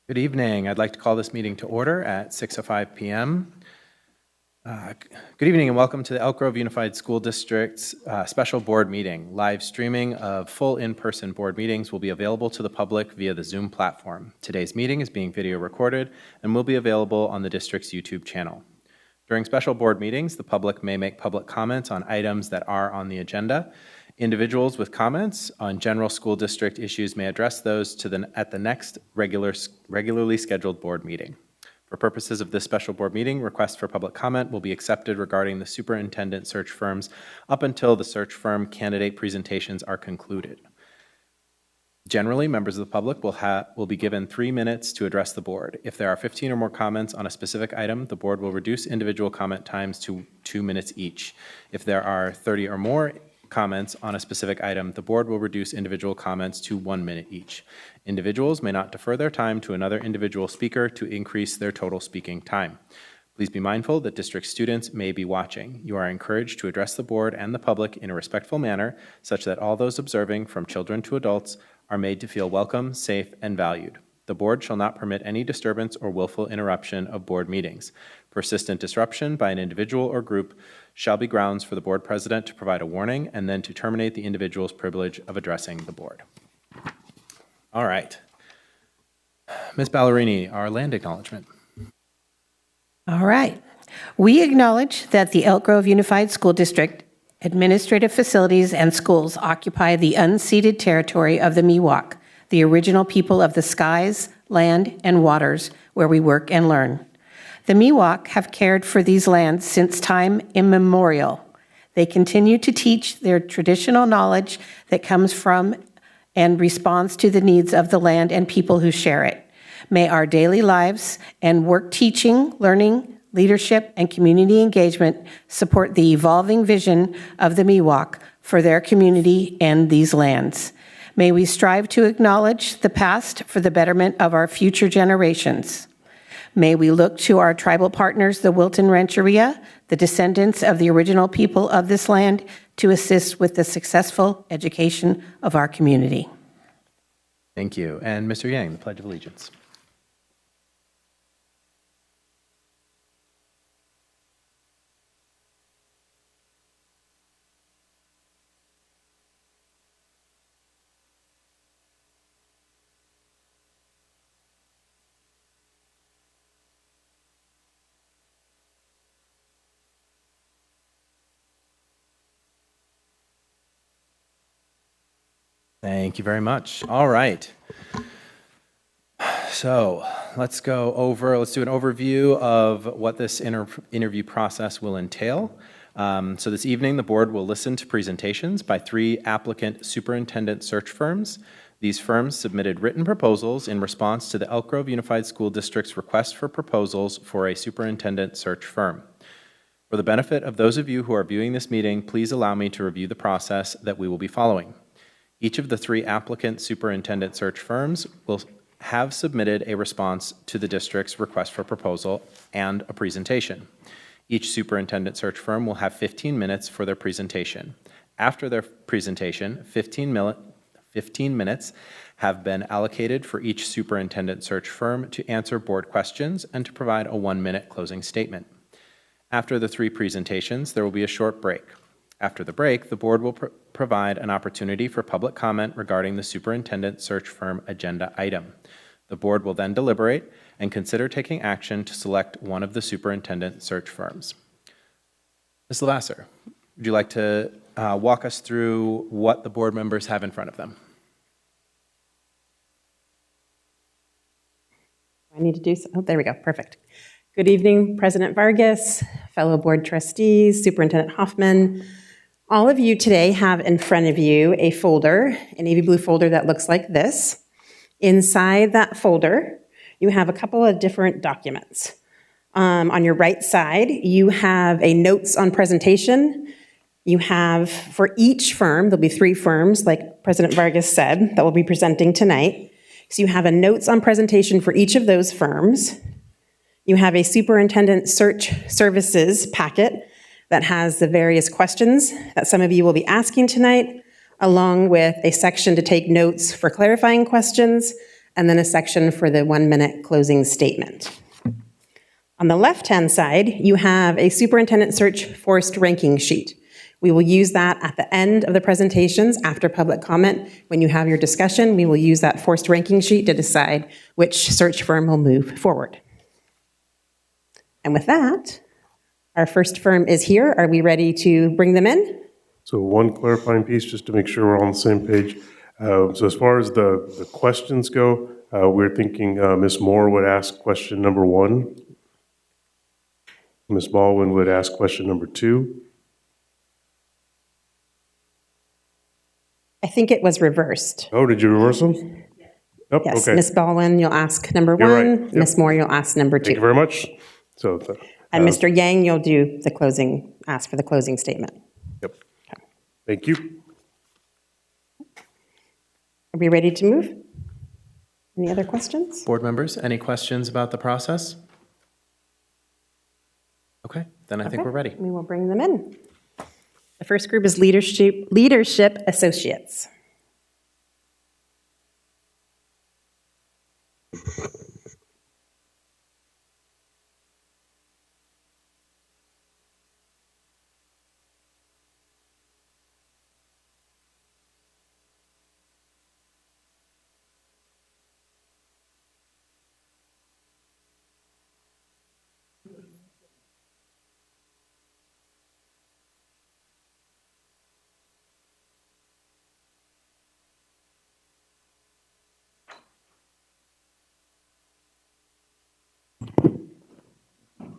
Good evening. I'd like to call this meeting to order at 6:05 p.m. Good evening and welcome to the Elk Grove Unified School District's special board meeting. Live streaming of full in-person board meetings will be available to the public via the Zoom platform. Today's meeting is being video recorded and will be available on the district's YouTube channel. During special board meetings, the public may make public comments on items that are on the agenda. Individuals with comments on general school district issues may address those at the next regularly scheduled board meeting. For purposes of this special board meeting, requests for public comment will be accepted regarding the superintendent search firms up until the search firm candidate presentations are concluded. Generally, members of the public will be given 3 minutes to address the board. If there are 15 or more comments on a specific item, the board will reduce individual comment times to 2 minutes each. If there are 30 or more comments on a specific item, the board will reduce individual comments to 1 minute each. Individuals may not defer their time to another individual speaker to increase their total speaking time. Please be mindful that district students may be watching. You are encouraged to address the board and the public in a respectful manner, such that all those observing, from children to adults, are made to feel welcome, safe, and valued. The board shall not permit any disturbance or willful interruption of board meetings. Persistent disruption by an individual or group shall be grounds for the board president to provide a warning and then to terminate the individual's privilege of addressing the board. All right. Ms. Ballerini, our land acknowledgement. All right. We acknowledge that the Elk Grove Unified School District administrative facilities and schools occupy the unceded territory of the Miwok, the original people of the skies, land, and waters where we work and learn. The Miwok have cared for these lands since time immemorial. They continue to teach their traditional knowledge that comes from and responds to the needs of the land and people who share it. May our daily lives and work teaching, learning, leadership, and community engagement support the evolving vision of the Miwok for their community and these lands. May we strive to acknowledge the past for the betterment of our future generations. May we look to our tribal partners, the Wilton Rancheria, the descendants of the original people of this land, to assist with the successful education of our community. Thank you. And Mr. Yang, the Pledge of Allegiance. Thank you very much. All right. So let's do an overview of what this interview process will entail. So this evening, the board will listen to presentations by 3 applicant superintendent search firms. These firms submitted written proposals in response to the Elk Grove Unified School District's request for proposals for a superintendent search firm. For the benefit of those of you who are viewing this meeting, please allow me to review the process that we will be following. Each of the 3 applicant superintendent search firms will have submitted a response to the district's request for proposal and a presentation. Each superintendent search firm will have 15 minutes for their presentation. After their presentation, 15 minutes have been allocated for each superintendent search firm to answer board questions and to provide a 1-minute closing statement. After the 3 presentations, there will be a short break. After the break, the board will provide an opportunity for public comment regarding the superintendent search firm agenda item. The board will then deliberate and consider taking action to select one of the superintendent search firms. Ms. Lavasser, would you like to walk us through what the board members have in front of them? I need to do so. Oh, there we go. Perfect. Good evening, President Vargas, fellow board trustees, Superintendent Hoffman. All of you today have in front of you a folder, a navy blue folder that looks like this. Inside that folder, you have a couple of different documents. On your right side, you have a notes on presentation. You have, for each firm, there'll be 3 firms, like President Vargas said, that will be presenting tonight. So you have a notes on presentation for each of those firms. You have a superintendent search services packet that has the various questions that some of you will be asking tonight, along with a section to take notes for clarifying questions, and then a section for the 1-minute closing statement. On the left-hand side, you have a superintendent search forced ranking sheet. We will use that at the end of the presentations after public comment. When you have your discussion, we will use that forced ranking sheet to decide which search firm will move forward. And with that, our first firm is here. Are we ready to bring them in? So one clarifying piece, just to make sure we're on the same page. So as far as the questions go, we're thinking Ms. Moore would ask question number 1. Ms. Baldwin would ask question number 2. I think it was reversed. Oh, did you reverse them? Oh, Yes, okay. Ms. Baldwin, you'll ask number 1. You're right. Yep. Ms. Moore, you'll ask number 2. Thank you very much. So, And Mr. Yang, you'll do the closing, ask for the closing statement. yep. Thank you. Are we ready to move? Any other questions? Board members, any questions about the process? Okay, then I think we're ready. We will bring them in. The first group is Leadership Associates.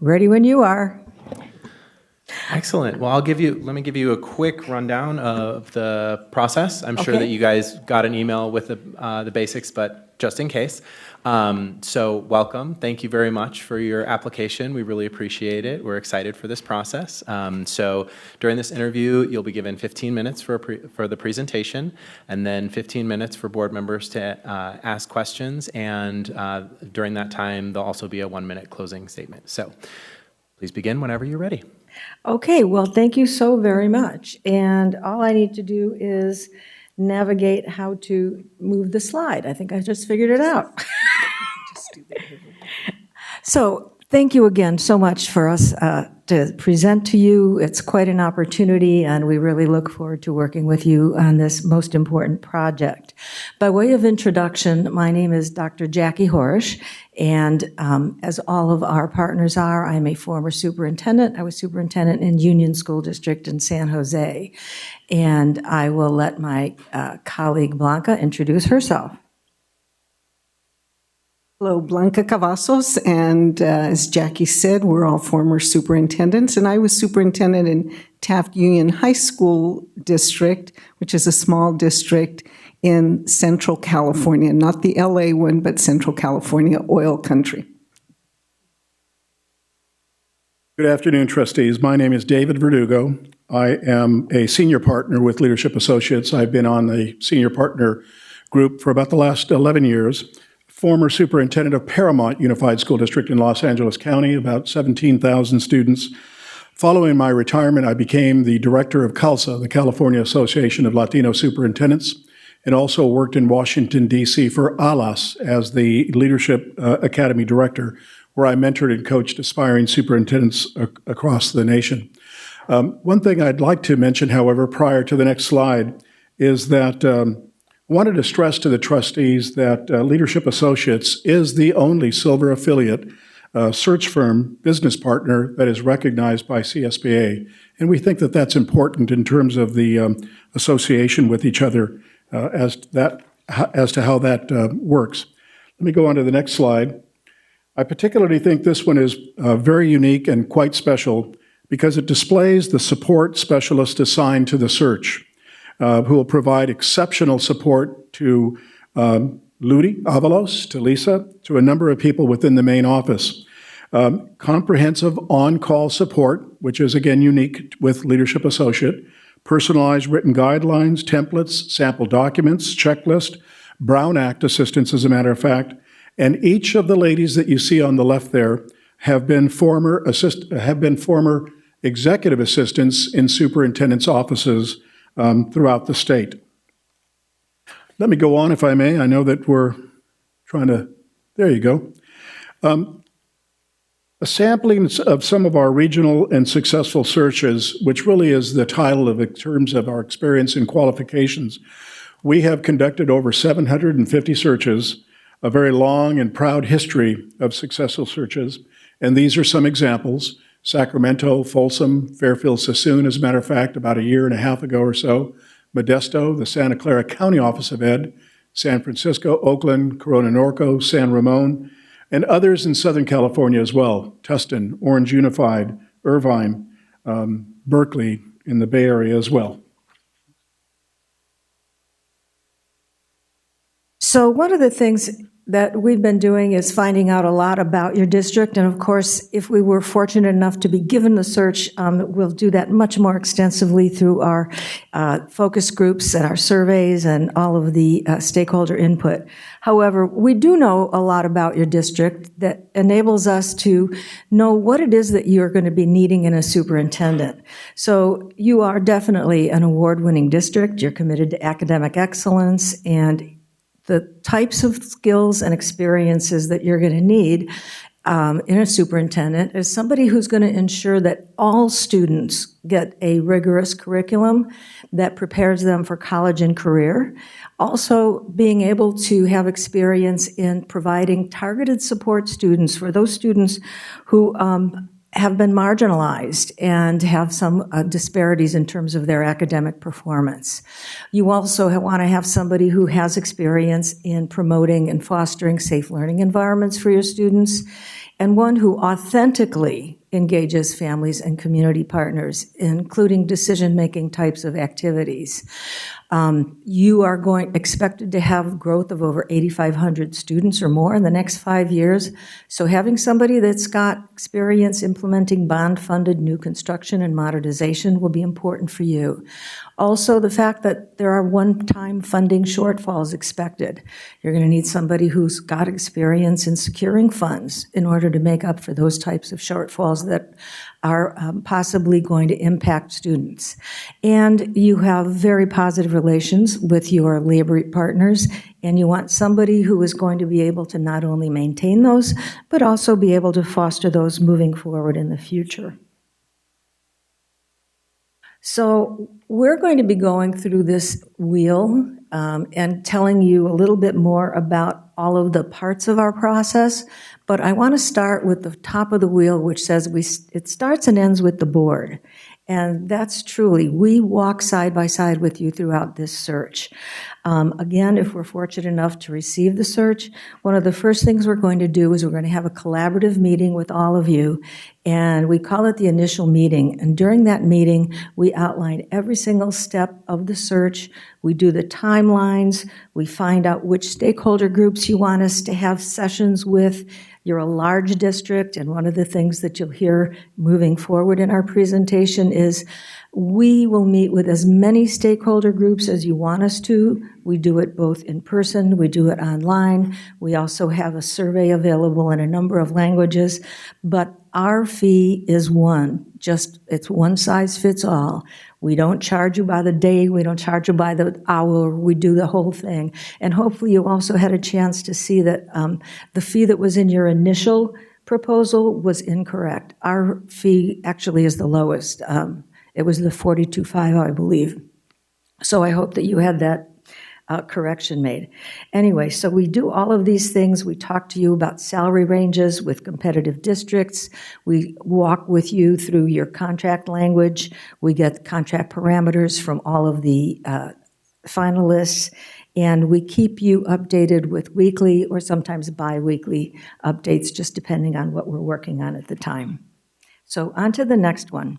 Ready when you are. Excellent. Well, let me give you a quick rundown of the process. I'm sure Okay. that you guys got an email with the basics, but just in case. So welcome. Thank you very much for your application. We really appreciate it. We're excited for this process. So during this interview, you'll be given 15 minutes for the presentation, and then 15 minutes for board members to ask questions. And during that time, there'll also be a 1-minute closing statement. So please begin whenever you're ready. Okay, well, thank you so very much. And all I need to do is navigate how to move the slide. I think I just figured it out. So thank you again so much for us to present to you. It's quite an opportunity, and we really look forward to working with you on this most important project. By way of introduction, my name is Dr. Jackie Horish, and as all of our partners are, I'm a former superintendent. I was superintendent in Union School District in San Jose, and I will let my colleague Blanca introduce herself. Hello, Blanca Cavazos, and as Jackie said, we're all former superintendents, and I was superintendent in Taft Union High School District, which is a small district in Central California, not the LA one, but Central California, oil country. Good afternoon, trustees. My name is David Verdugo. I am a senior partner with Leadership Associates. I've been on the senior partner group for about the last 11 years. Former superintendent of Paramount Unified School District in Los Angeles County, about 17,000 students. Following my retirement, I became the director of CALSA, the California Association of Latino Superintendents, and also worked in Washington, D.C. for L.L.C as the Leadership Academy Director, where I mentored and coached aspiring superintendents across the nation. One thing I'd like to mention, however, prior to the next slide, is that I wanted to stress to the trustees that Leadership Associates is the only silver affiliate search firm business partner that is recognized by CSBA. And we think that that's important in terms of the association with each other as to how that works. Let me go on to the next slide. I particularly think this one is very unique and quite special because it displays the support specialist assigned to the search, who will provide exceptional support to Ludi Avalos, to Lisa, to a number of people within the main office. Comprehensive on-call support, which is again unique with Leadership Associate, personalized written guidelines, templates, sample documents, checklist, Brown Act assistance, as a matter of fact, and each of the ladies that you see on the left there have been former executive assistants in superintendents' offices throughout the state. Let me go on, if I may. I know that we're There you go. A sampling of some of our regional and successful searches, which really is the title of it in terms of our experience and qualifications. We have conducted over 750 searches, a very long and proud history of successful searches, and these are some examples. Sacramento, Folsom, Fairfield, Sassoon, as a matter of fact, about a year and a half ago or so, Modesto, the Santa Clara County Office of Ed, San Francisco, Oakland, Corona Norco, San Ramon, and others in Southern California as well, Tustin, Orange Unified, Irvine, Berkeley in the Bay Area as well. So one of the things that we've been doing is finding out a lot about your district. And of course, if we were fortunate enough to be given the search, we'll do that much more extensively through our focus groups and our surveys and all of the stakeholder input. However, we do know a lot about your district that enables us to know what it is that you're going to be needing in a superintendent. So you are definitely an award-winning district. You're committed to academic excellence, and the types of skills and experiences that you're going to need in a superintendent is somebody who's going to ensure that all students get a rigorous curriculum that prepares them for college and career. Also, being able to have experience in providing targeted support students for those students who have been marginalized and have some disparities in terms of their academic performance. You also want to have somebody who has experience in promoting and fostering safe learning environments for your students, and one who authentically engages families and community partners, including decision-making types of activities. You are expected to have growth of over 8,500 students or more in the next 5 years. So having somebody that's got experience implementing bond-funded new construction and modernization will be important for you. Also, the fact that there are one-time funding shortfalls expected. You're going to need somebody who's got experience in securing funds in order to make up for those types of shortfalls that are possibly going to impact students. And you have very positive relations with your labor partners, and you want somebody who is going to be able to not only maintain those, but also be able to foster those moving forward in the future. So we're going to be going through this wheel and telling you a little bit more about all of the parts of our process, but I want to start with the top of the wheel, which says it starts and ends with the board. And that's truly, we walk side by side with you throughout this search. Again, if we're fortunate enough to receive the search, one of the first things we're going to do is we're going to have a collaborative meeting with all of you, and we call it the initial meeting. And during that meeting, we outline every single step of the search. We do the timelines. We find out which stakeholder groups you want us to have sessions with. You're a large district, and one of the things that you'll hear moving forward in our presentation is we will meet with as many stakeholder groups as you want us to. We do it both in person, we do it online. We also have a survey available in a number of languages, but our fee is it's one size fits all. We don't charge you by the day, we don't charge you by the hour, we do the whole thing. And hopefully you also had a chance to see that the fee that was in your initial proposal was incorrect. Our fee actually is the lowest. It was the $42.5, I believe. So I hope that you had that correction made. Anyway, so we do all of these things. We talk to you about salary ranges with competitive districts. We walk with you through your contract language. We get contract parameters from all of the finalists. And we keep you updated with weekly or sometimes bi-weekly updates, just depending on what we're working on at the time. So on to the next one.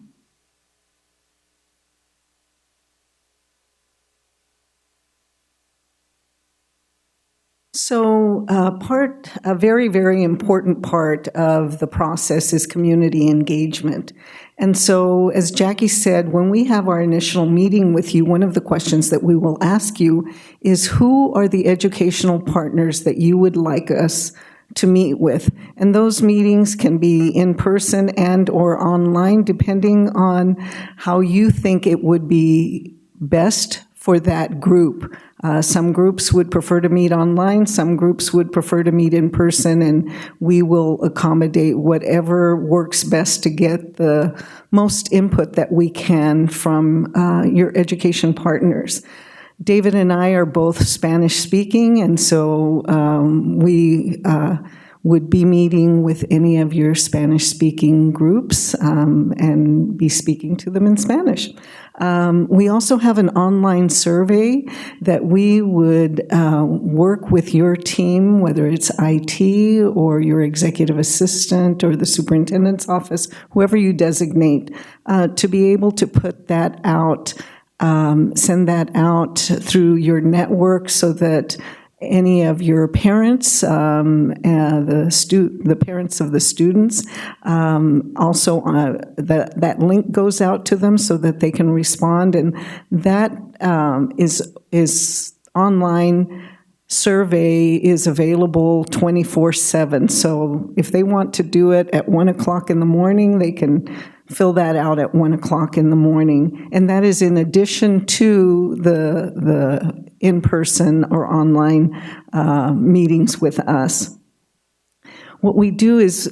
So a very, very important part of the process is community engagement. And so, as Jackie said, when we have our initial meeting with you, one of the questions that we will ask you is, who are the educational partners that you would like us to meet with? And those meetings can be in person and or online, depending on how you think it would be best for that group. Some groups would prefer to meet online, some groups would prefer to meet in person, and we will accommodate whatever works best to get the most input that we can from your education partners. David and I are both Spanish speaking, and so we would be meeting with any of your Spanish-speaking groups and be speaking to them in Spanish. We also have an online survey that we would work with your team, whether it's IT or your executive assistant or the superintendent's office, whoever you designate, to be able to put that out, send that out through your network so that any of your parents, the parents of the students, also that link goes out to them so that they can respond, and that is online survey is available 24/7. So if they want to do it at 1 o'clock in the morning, they can fill that out at 1 o'clock in the morning. And that is in addition to the in-person or online meetings with us. What we do is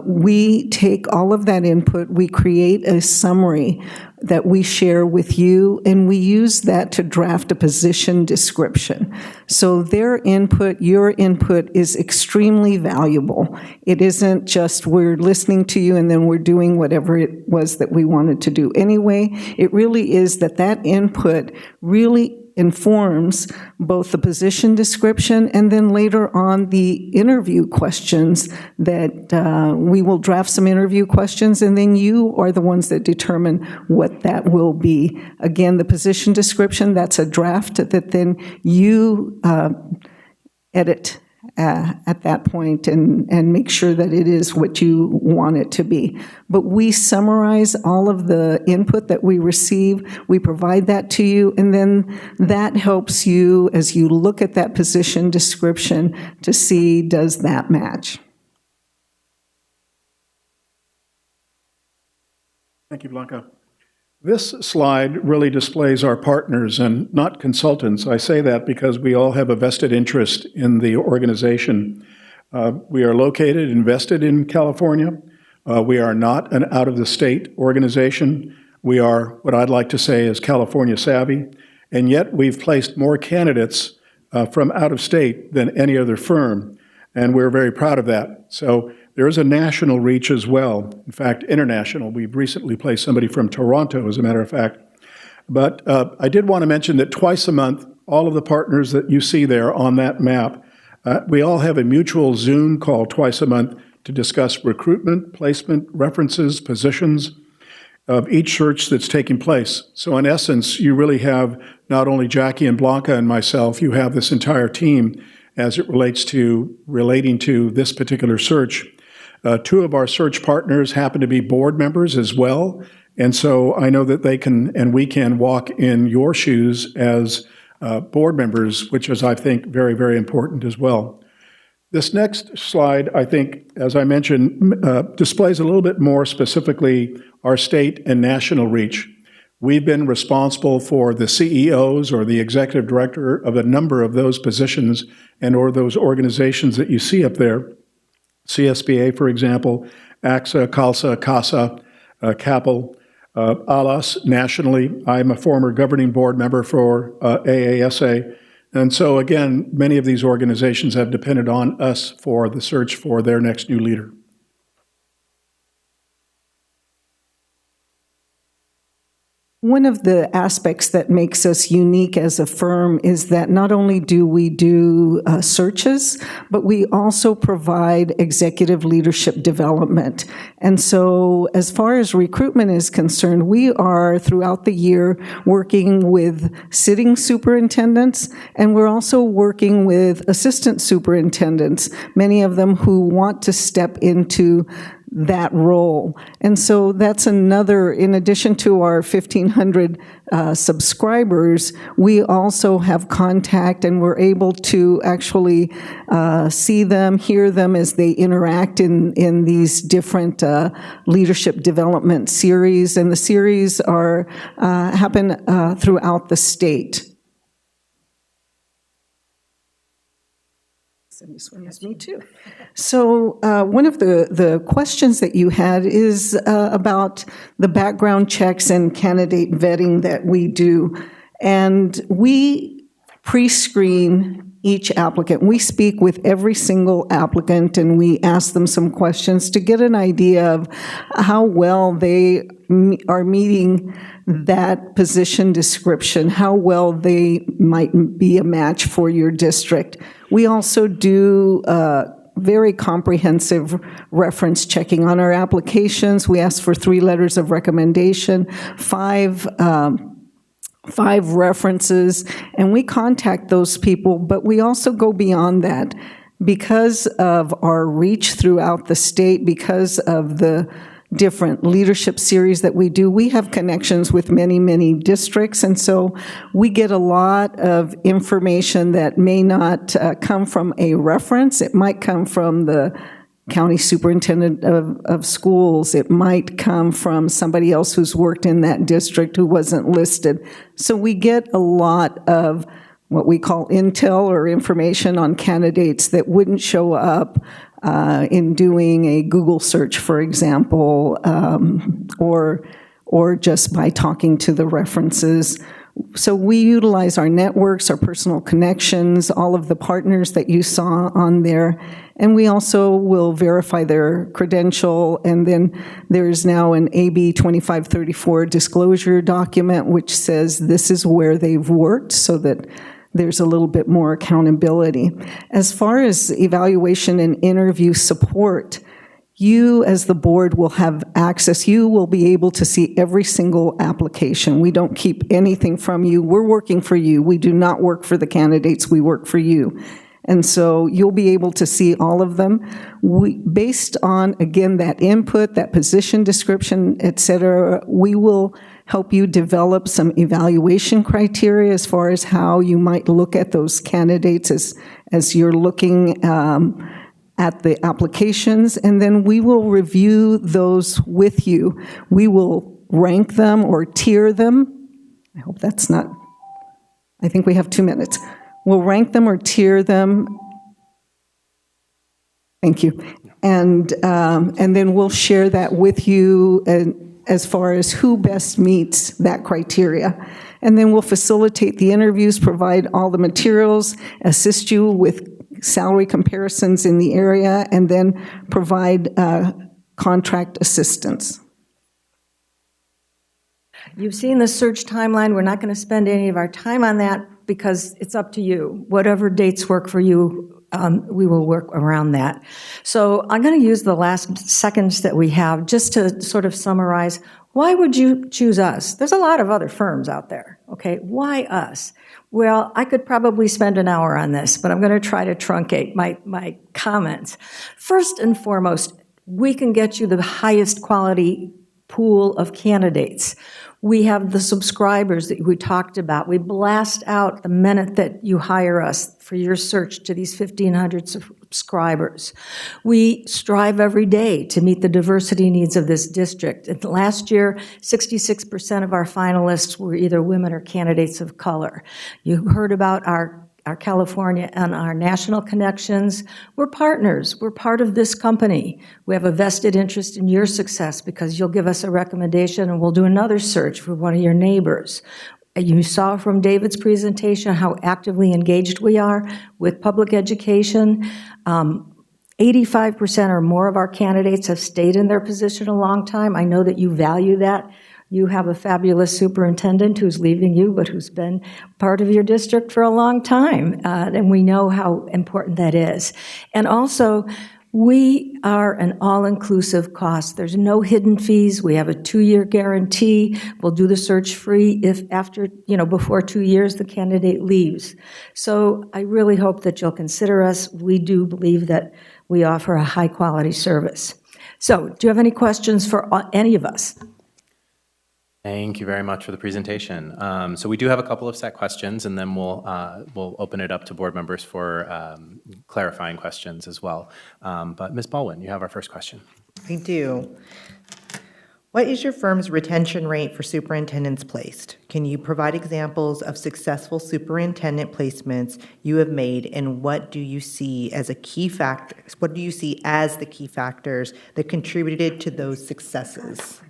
we take all of that input, we create a summary that we share with you, and we use that to draft a position description. So their input, your input is extremely valuable. It isn't just we're listening to you and then we're doing whatever it was that we wanted to do anyway. It really is that input really informs both the position description and then later on the interview questions that we will draft some interview questions, and then you are the ones that determine what that will be. Again, the position description, that's a draft that then you edit at that point and make sure that it is what you want it to be. But we summarize all of the input that we receive, we provide that to you, and then that helps you as you look at that position description to see, does that match? Thank you, Blanca. This slide really displays our partners and not consultants. I say that because we all have a vested interest in the organization. We are located, invested in California. We are not an out-of-the-state organization. We are what I'd like to say is California savvy, and yet we've placed more candidates from out of state than any other firm, and we're very proud of that. So there is a national reach as well. In fact, international. We've recently placed somebody from Toronto, as a matter of fact. But I did want to mention that twice a month, all of the partners that you see there on that map, we all have a mutual Zoom call twice a month to discuss recruitment, placement, references, positions of each search that's taking place. So in essence, you really have not only Jackie and Blanca and myself, you have this entire team as it relating to this particular search. Two of our search partners happen to be board members as well, and so I know that they can and we can walk in your shoes as board members, which is, I think, very, very important as well. This next slide, I think, as I mentioned, displays a little bit more specifically our state and national reach. We've been responsible for the CEOs or the executive director of a number of those positions and or those organizations that you see up there. CSBA, for example, AXA, CALSA, CASA, CAPL, L.L.C. nationally. I'm a former governing board member for AASA. And so, again, many of these organizations have depended on us for the search for their next new leader. One of the aspects that makes us unique as a firm is that not only do we do searches, but we also provide executive leadership development. And so as far as recruitment is concerned, we are throughout the year working with sitting superintendents, and we're also working with assistant superintendents, many of them who want to step into that role. And so that's another, in addition to our 1,500 subscribers, we also have contact and we're able to actually see them, hear them as they interact in these different leadership development series. And the series are happen throughout the state. Semi swimmers, me too. So one of the questions that you had is about the background checks and candidate vetting that we do. And we pre-screen each applicant. We speak with every single applicant and we ask them some questions to get an idea of how well they are meeting that position description, how well they might be a match for your district. We also do very comprehensive reference checking on our applications. We ask for 3 letters of recommendation, 5 references, and we contact those people, but we also go beyond that. Because of our reach throughout the state, because of the different leadership series that we do, we have connections with many, many districts, and so we get a lot of information that may not come from a reference. It might come from the county superintendent of schools. It might come from somebody else who's worked in that district who wasn't listed. So we get a lot of what we call intel or information on candidates that wouldn't show up in doing a Google search, for example, or just by talking to the references. So we utilize our networks, our personal connections, all of the partners that you saw on there, and we also will verify their credential, and then there's now an AB 2534 disclosure document which says this is where they've worked so that there's a little bit more accountability. As far as evaluation and interview support, you as the board will have access. You will be able to see every single application. We don't keep anything from you. We're working for you. We do not work for the candidates. We work for you. And so you'll be able to see all of them. Based on, again, that input, that position description, et cetera, we will help you develop some evaluation criteria as far as how you might look at those candidates as you're looking at the applications, and then we will review those with you. We will rank them or tier them. I hope that's not, I think we have 2 minutes. We'll rank them or tier them. Thank you. And then we'll share that with you as far as who best meets that criteria. And then we'll facilitate the interviews, provide all the materials, assist you with salary comparisons in the area, and then provide contract assistance. You've seen the search timeline. We're not going to spend any of our time on that because it's up to you. Whatever dates work for you, we will work around that. So I'm going to use the last seconds that we have just to sort of summarize. Why would you choose us? There's a lot of other firms out there, okay? Why us? Well, I could probably spend an hour on this, but I'm going to try to truncate my comments. First and foremost, we can get you the highest quality pool of candidates. We have the subscribers that we talked about. We blast out the minute that you hire us for your search to these 1,500 subscribers. We strive every day to meet the diversity needs of this district. And last year, 66% of our finalists were either women or candidates of color. You heard about our California and our national connections. We're partners. We're part of this company. We have a vested interest in your success because you'll give us a recommendation and we'll do another search for one of your neighbors. You saw from David's presentation how actively engaged we are with public education. 85% or more of our candidates have stayed in their position a long time. I know that you value that. You have a fabulous superintendent who's leaving you, but who's been part of your district for a long time, and we know how important that is. And also, we are an all-inclusive cost. There's no hidden fees. We have a 2-year guarantee. We'll do the search free if after, before 2 years the candidate leaves. So I really hope that you'll consider us. We do believe that we offer a high-quality service. So do you have any questions for any of us? Thank you very much for the presentation. So we do have a couple of set questions, and then we'll open it up to board members for clarifying questions as well. But Ms. Baldwin, you have our first question. I do. What is your firm's retention rate for superintendents placed? Can you provide examples of successful superintendent placements you have made, and what do you see as the key factors that contributed to those successes?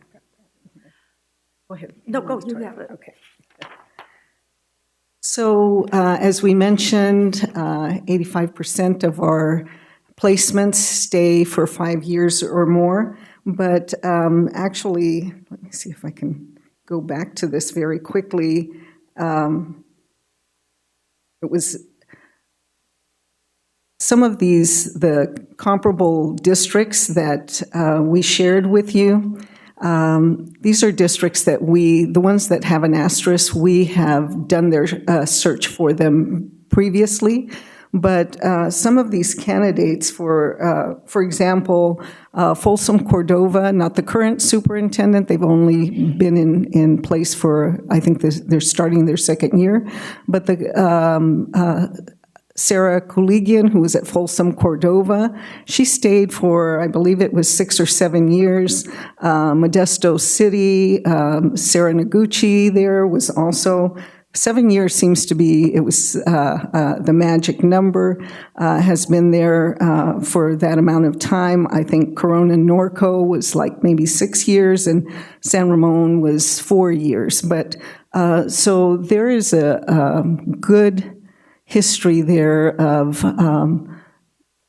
Go ahead. No, go, you have it. Okay. So as we mentioned, 85% of our placements stay for 5 years or more. But actually, let me see if I can go back to this very quickly. It was some of the comparable districts that we shared with you. These are districts that the ones that have an asterisk, we have done their search for them previously. But some of these candidates, for example, Folsom Cordova, not the current superintendent, they've only been in place for, I think they're starting their second year, but Sarah Kuligian, who was at Folsom Cordova, she stayed for, I believe it was 6 or 7 years. Modesto City, Sarah Noguchi there was also 7 years seems to be, it was the magic number, has been there for that amount of time. I think Corona Norco was like maybe 6 years, and San Ramon was 4 years. But so there is a good history there of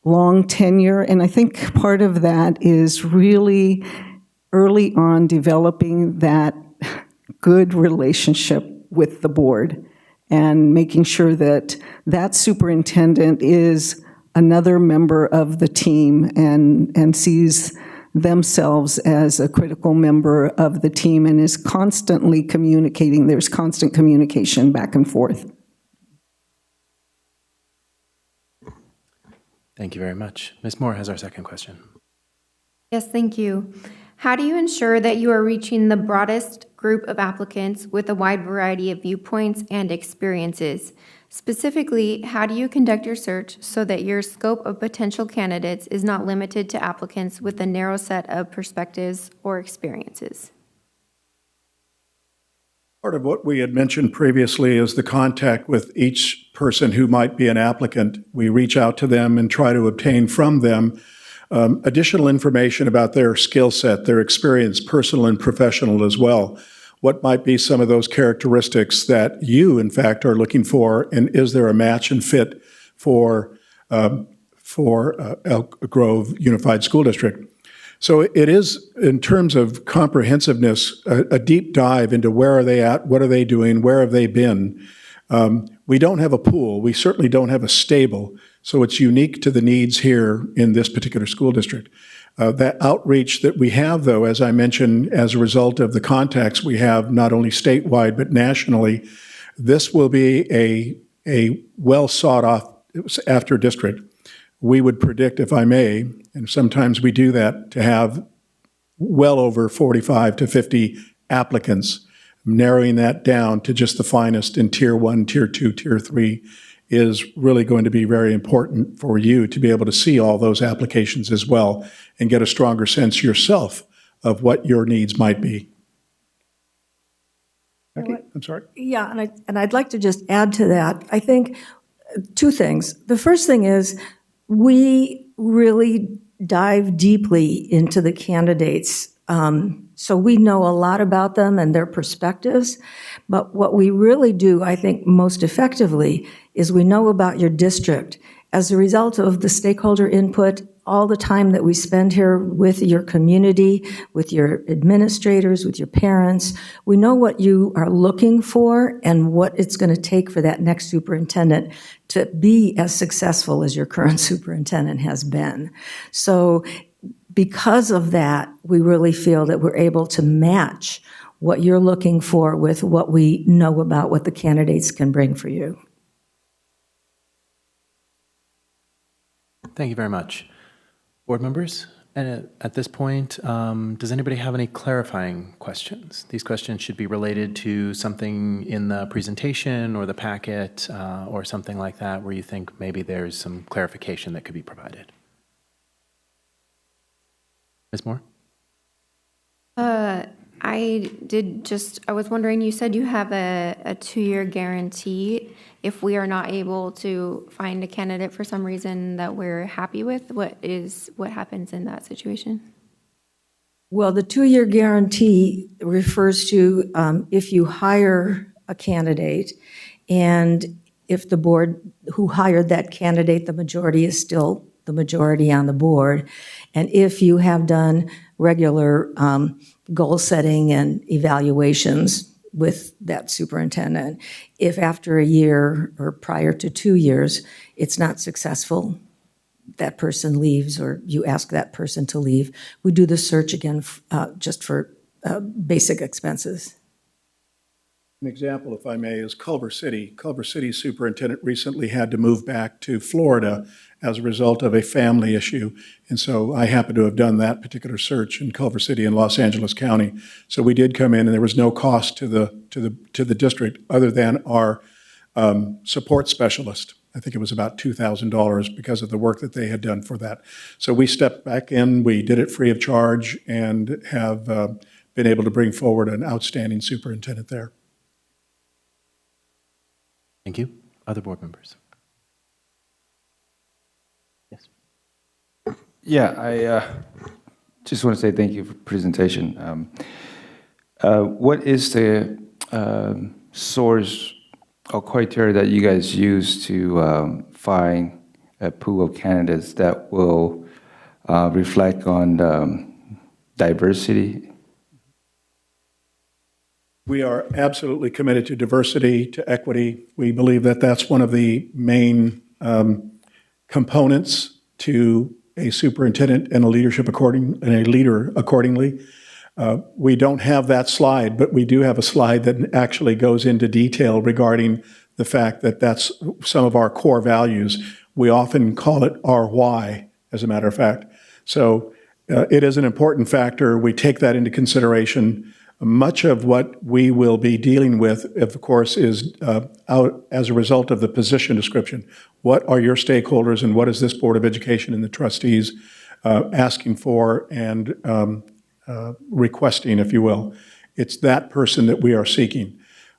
long tenure, and I think part of that is really early on developing that good relationship with the board and making sure that that superintendent is another member of the team and sees themselves as a critical member of the team and is constantly communicating. There's constant communication back and forth. Thank you very much. Ms. Moore has our second question. Yes, thank you. How do you ensure that you are reaching the broadest group of applicants with a wide variety of viewpoints and experiences? Specifically, how do you conduct your search so that your scope of potential candidates is not limited to applicants with a narrow set of perspectives or experiences? Part of what we had mentioned previously is the contact with each person who might be an applicant. We reach out to them and try to obtain from them additional information about their skill set, their experience, personal and professional as well. What might be some of those characteristics that you, in fact, are looking for, and is there a match and fit for Elk Grove Unified School District? So it is, in terms of comprehensiveness, a deep dive into where are they at, what are they doing, where have they been. We don't have a pool. We certainly don't have a stable. So it's unique to the needs here in this particular school district. That outreach that we have, though, as I mentioned, as a result of the contacts we have not only statewide but nationally, this will be a well sought after district. We would predict, if I may, and sometimes we do that, to have well over 45 to 50 applicants. Narrowing that down to just the finest in Tier 1, Tier 2, Tier 3 is really going to be very important for you to be able to see all those applications as well and get a stronger sense yourself of what your needs might be. Becky, I'm sorry. Yeah, and I'd like to just add to that. I think two things. The first thing is we really dive deeply into the candidates. So we know a lot about them and their perspectives, but what we really do, I think, most effectively is we know about your district. As a result of the stakeholder input, all the time that we spend here with your community, with your administrators, with your parents, we know what you are looking for and what it's going to take for that next superintendent to be as successful as your current superintendent has been. So because of that, we really feel that we're able to match what you're looking for with what we know about what the candidates can bring for you. Thank you very much. Board members, and at this point, does anybody have any clarifying questions? These questions should be related to something in the presentation or the packet or something like that where you think maybe there's some clarification that could be provided. Ms. Moore? I was wondering, you said you have a 2-year guarantee. If we are not able to find a candidate for some reason that we're happy with, what happens in that situation? Well, the 2-year guarantee refers to if you hire a candidate, and if the board who hired that candidate, the majority is still the majority on the board, and if you have done regular goal setting and evaluations with that superintendent. If after a year or prior to 2 years, it's not successful, that person leaves or you ask that person to leave, we do the search again just for basic expenses. An example, if I may, is Culver City. Culver City's superintendent recently had to move back to Florida as a result of a family issue. And so I happen to have done that particular search in Culver City in Los Angeles County. So we did come in and there was no cost to the district other than our support specialist. I think it was about $2,000 because of the work that they had done for that. So we stepped back in, we did it free of charge, and have been able to bring forward an outstanding superintendent there. Thank you. Other board members? Yes. Yeah, I just want to say thank you for the presentation. What is the source or criteria that you guys use to find a pool of candidates that will reflect on diversity? We are absolutely committed to diversity, to equity. We believe that that's one of the main components to a superintendent and a leader accordingly. We don't have that slide, but we do have a slide that actually goes into detail regarding the fact that that's some of our core values. We often call it our why, as a matter of fact. So it is an important factor. We take that into consideration. Much of what we will be dealing with, of course, is out as a result of the position description. What are your stakeholders and what is this Board of Education and the trustees asking for and requesting, if you will? It's that person that we are seeking.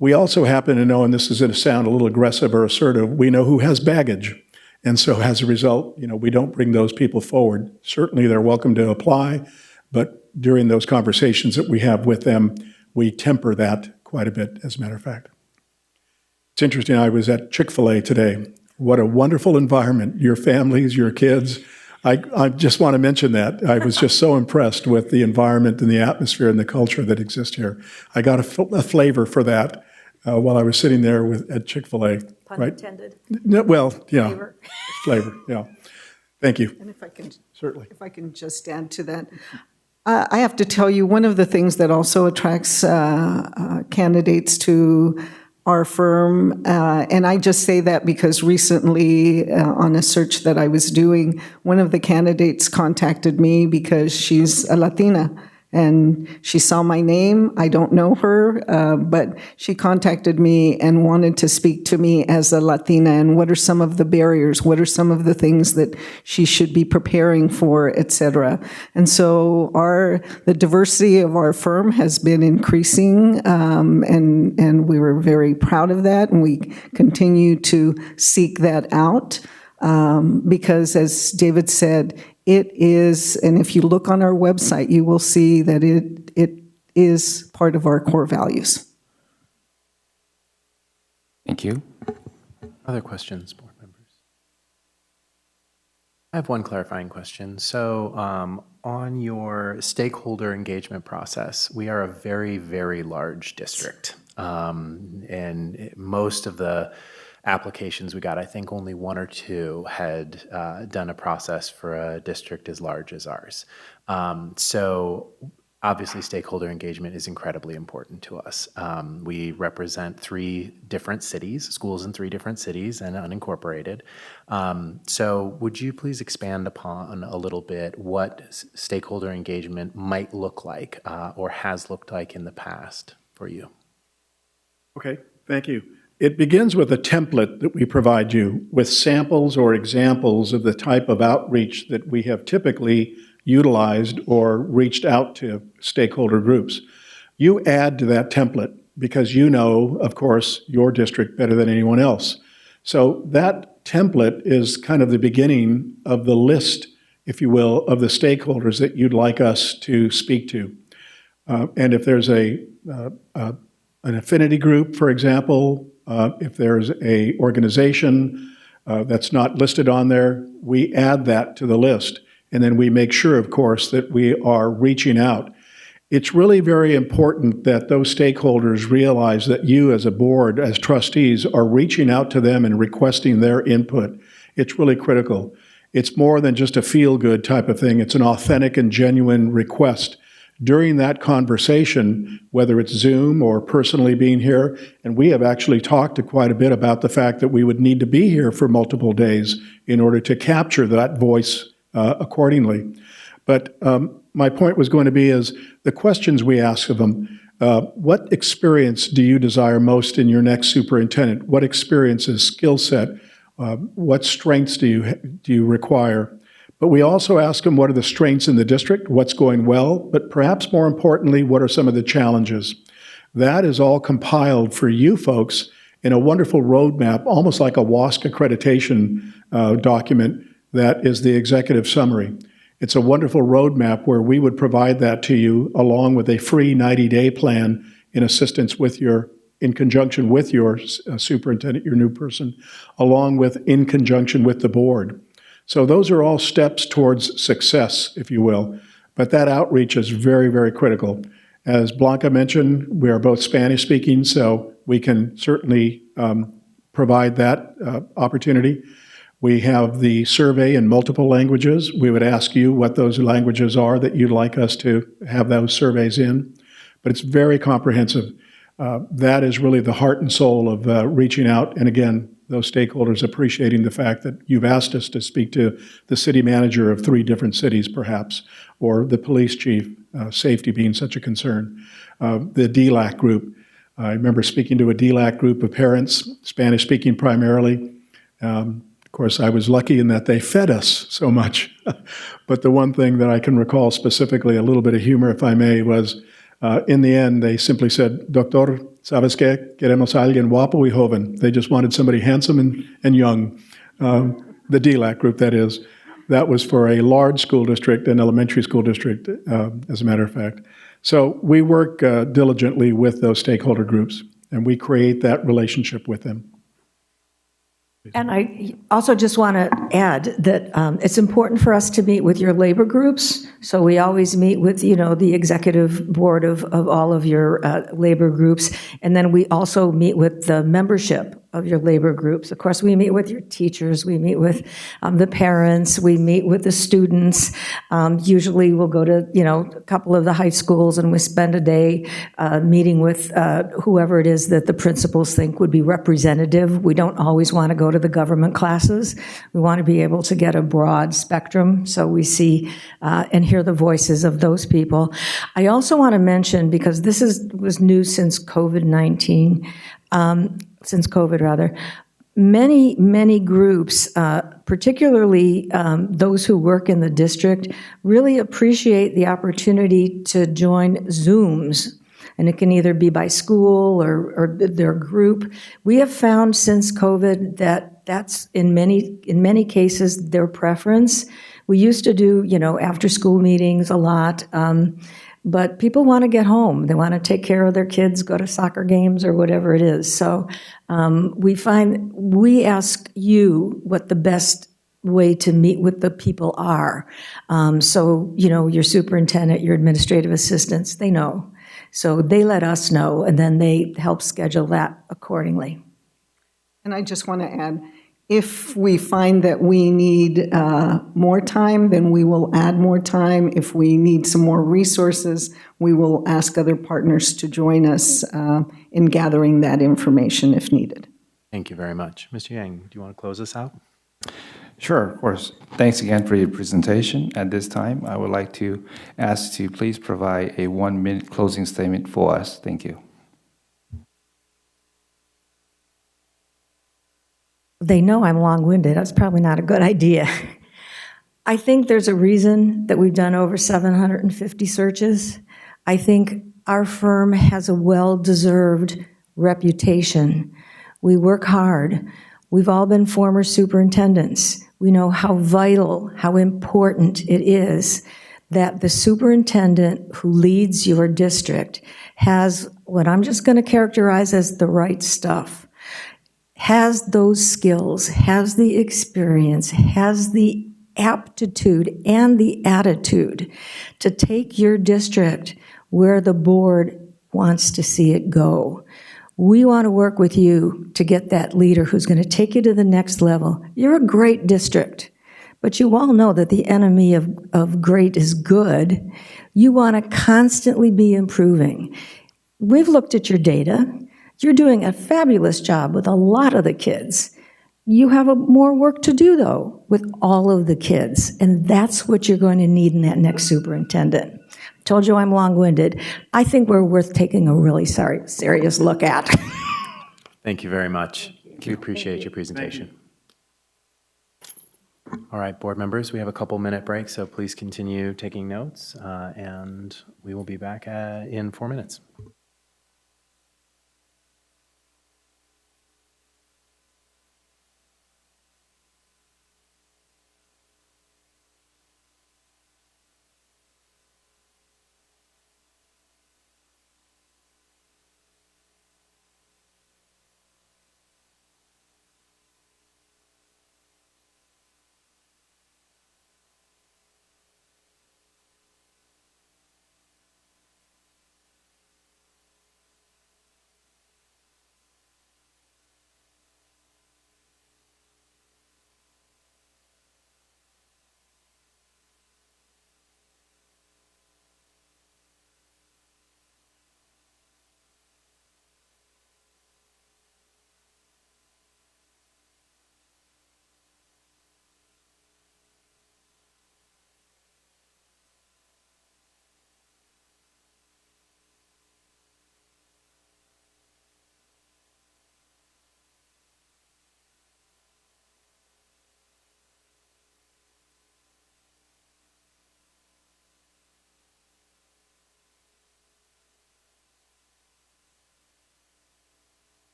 We also happen to know, and this is going to sound a little aggressive or assertive, we know who has baggage. And so as a result, we don't bring those people forward. Certainly they're welcome to apply, but during those conversations that we have with them, we temper that quite a bit, as a matter of fact. It's interesting, I was at Chick-fil-A today. What a wonderful environment. Your families, your kids. I just want to mention that. I was just so impressed with the environment and the atmosphere and the culture that exists here. I got a flavor for that while I was sitting there at Chick-fil-A. Pun right? intended. No, well, yeah. Flavor, yeah. Thank you. And if I can, certainly. If I can just add to that. I have to tell you, one of the things that also attracts candidates to our firm, and I just say that because recently on a search that I was doing, one of the candidates contacted me because she's a Latina. And she saw my name. I don't know her, but she contacted me and wanted to speak to me as a Latina and what are some of the barriers, what are some of the things that she should be preparing for, et cetera. And so the diversity of our firm has been increasing, and we were very proud of that, and we continue to seek that out. Because as David said, it is, and if you look on our website, you will see that it is part of our core values. Thank you. Other questions, board members? I have one clarifying question. So on your stakeholder engagement process, we are a very, very large district. And most of the applications we got, I think only 1 or 2 had done a process for a district as large as ours. So obviously stakeholder engagement is incredibly important to us. We represent 3 different cities, schools in 3 different cities and unincorporated. So would you please expand upon a little bit what stakeholder engagement might look like or has looked like in the past for you? Okay, thank you. It begins with a template that we provide you with samples or examples of the type of outreach that we have typically utilized or reached out to stakeholder groups. You add to that template because you know, of course, your district better than anyone else. So that template is kind of the beginning of the list, if you will, of the stakeholders that you'd like us to speak to. And if there's an affinity group, for example, if there's a organization that's not listed on there, we add that to the list. And then we make sure, of course, that we are reaching out. It's really very important that those stakeholders realize that you as a board, as trustees, are reaching out to them and requesting their input. It's really critical. It's more than just a feel-good type of thing. It's an authentic and genuine request. During that conversation, whether it's Zoom or personally being here, and we have actually talked quite a bit about the fact that we would need to be here for multiple days in order to capture that voice accordingly. But my point was going to be is the questions we ask of them. What experience do you desire most in your next superintendent? What experiences, skill set, what strengths do you require? But we also ask them what are the strengths in the district, what's going well, but perhaps more importantly, what are some of the challenges? That is all compiled for you folks in a wonderful roadmap, almost like a WASC accreditation document that is the executive summary. It's a wonderful roadmap where we would provide that to you along with a free 90-day plan in assistance with in conjunction with your superintendent, your new person, along with in conjunction with the board. So those are all steps towards success, if you will. But that outreach is very, very critical. As Blanca mentioned, we are both Spanish speaking, so we can certainly provide that opportunity. We have the survey in multiple languages. We would ask you what those languages are that you'd like us to have those surveys in. But it's very comprehensive. That is really the heart and soul of reaching out. And again, those stakeholders appreciating the fact that you've asked us to speak to the city manager of 3 different cities, perhaps, or the police chief, safety being such a concern. The DLAC group. I remember speaking to a DLAC group of parents, Spanish-speaking primarily. Of course, I was lucky in that they fed us so much. But the one thing that I can recall specifically, a little bit of humor, if I may, was in the end, they simply said, Doctor, ¿sabes qué? Queremos a alguien guapo y joven. They just wanted somebody handsome and young. The DLAC group, that is. That was for a large school district, an elementary school district, as a matter of fact. So we work diligently with those stakeholder groups, and we create that relationship with them. And I also just want to add that it's important for us to meet with your labor groups. So we always meet with, the executive board of all of your labor groups. And then we also meet with the membership of your labor groups. Of course, we meet with your teachers, we meet with the parents, we meet with the students. Usually we'll go to, a couple of the high schools and we spend a day meeting with whoever it is that the principals think would be representative. We don't always want to go to the government classes. We want to be able to get a broad spectrum so we see and hear the voices of those people. I also want to mention, because this was new since COVID-19, many groups, particularly those who work in the district, really appreciate the opportunity to join Zooms. And it can either be by school or their group. We have found since COVID that that's in many cases their preference. We used to do, after school meetings a lot. But people want to get home. They want to take care of their kids, go to soccer games or whatever it is. So we ask you what the best way to meet with the people are. So, your superintendent, your administrative assistants, they know. So they let us know, and then they help schedule that accordingly. And I just want to add, if we find that we need more time, then we will add more time. If we need some more resources, we will ask other partners to join us in gathering that information if needed. Thank you very much. Mr. Yang, do you want to close us out? Sure, of course. Thanks again for your presentation. At this time, I would like to ask to please provide a 1-minute closing statement for us. Thank you. They know I'm long-winded. That's probably not a good idea. I think there's a reason that we've done over 750 searches. I think our firm has a well-deserved reputation. We work hard. We've all been former superintendents. We know how vital, how important it is that the superintendent who leads your district has what I'm just going to characterize as the right stuff, has those skills, has the experience, has the aptitude and the attitude to take your district where the board wants to see it go. We want to work with you to get that leader who's going to take you to the next level. You're a great district, but you all know that the enemy of great is good. You want to constantly be improving. We've looked at your data. You're doing a fabulous job with a lot of the kids. You have more work to do, though, with all of the kids, and that's what you're going to need in that next superintendent. Told you I'm long-winded. I think we're worth taking a really serious look at. Thank you very much. We appreciate your presentation. All right, board members, we have a couple minute break, so please continue taking notes, and we will be back in 4 minutes.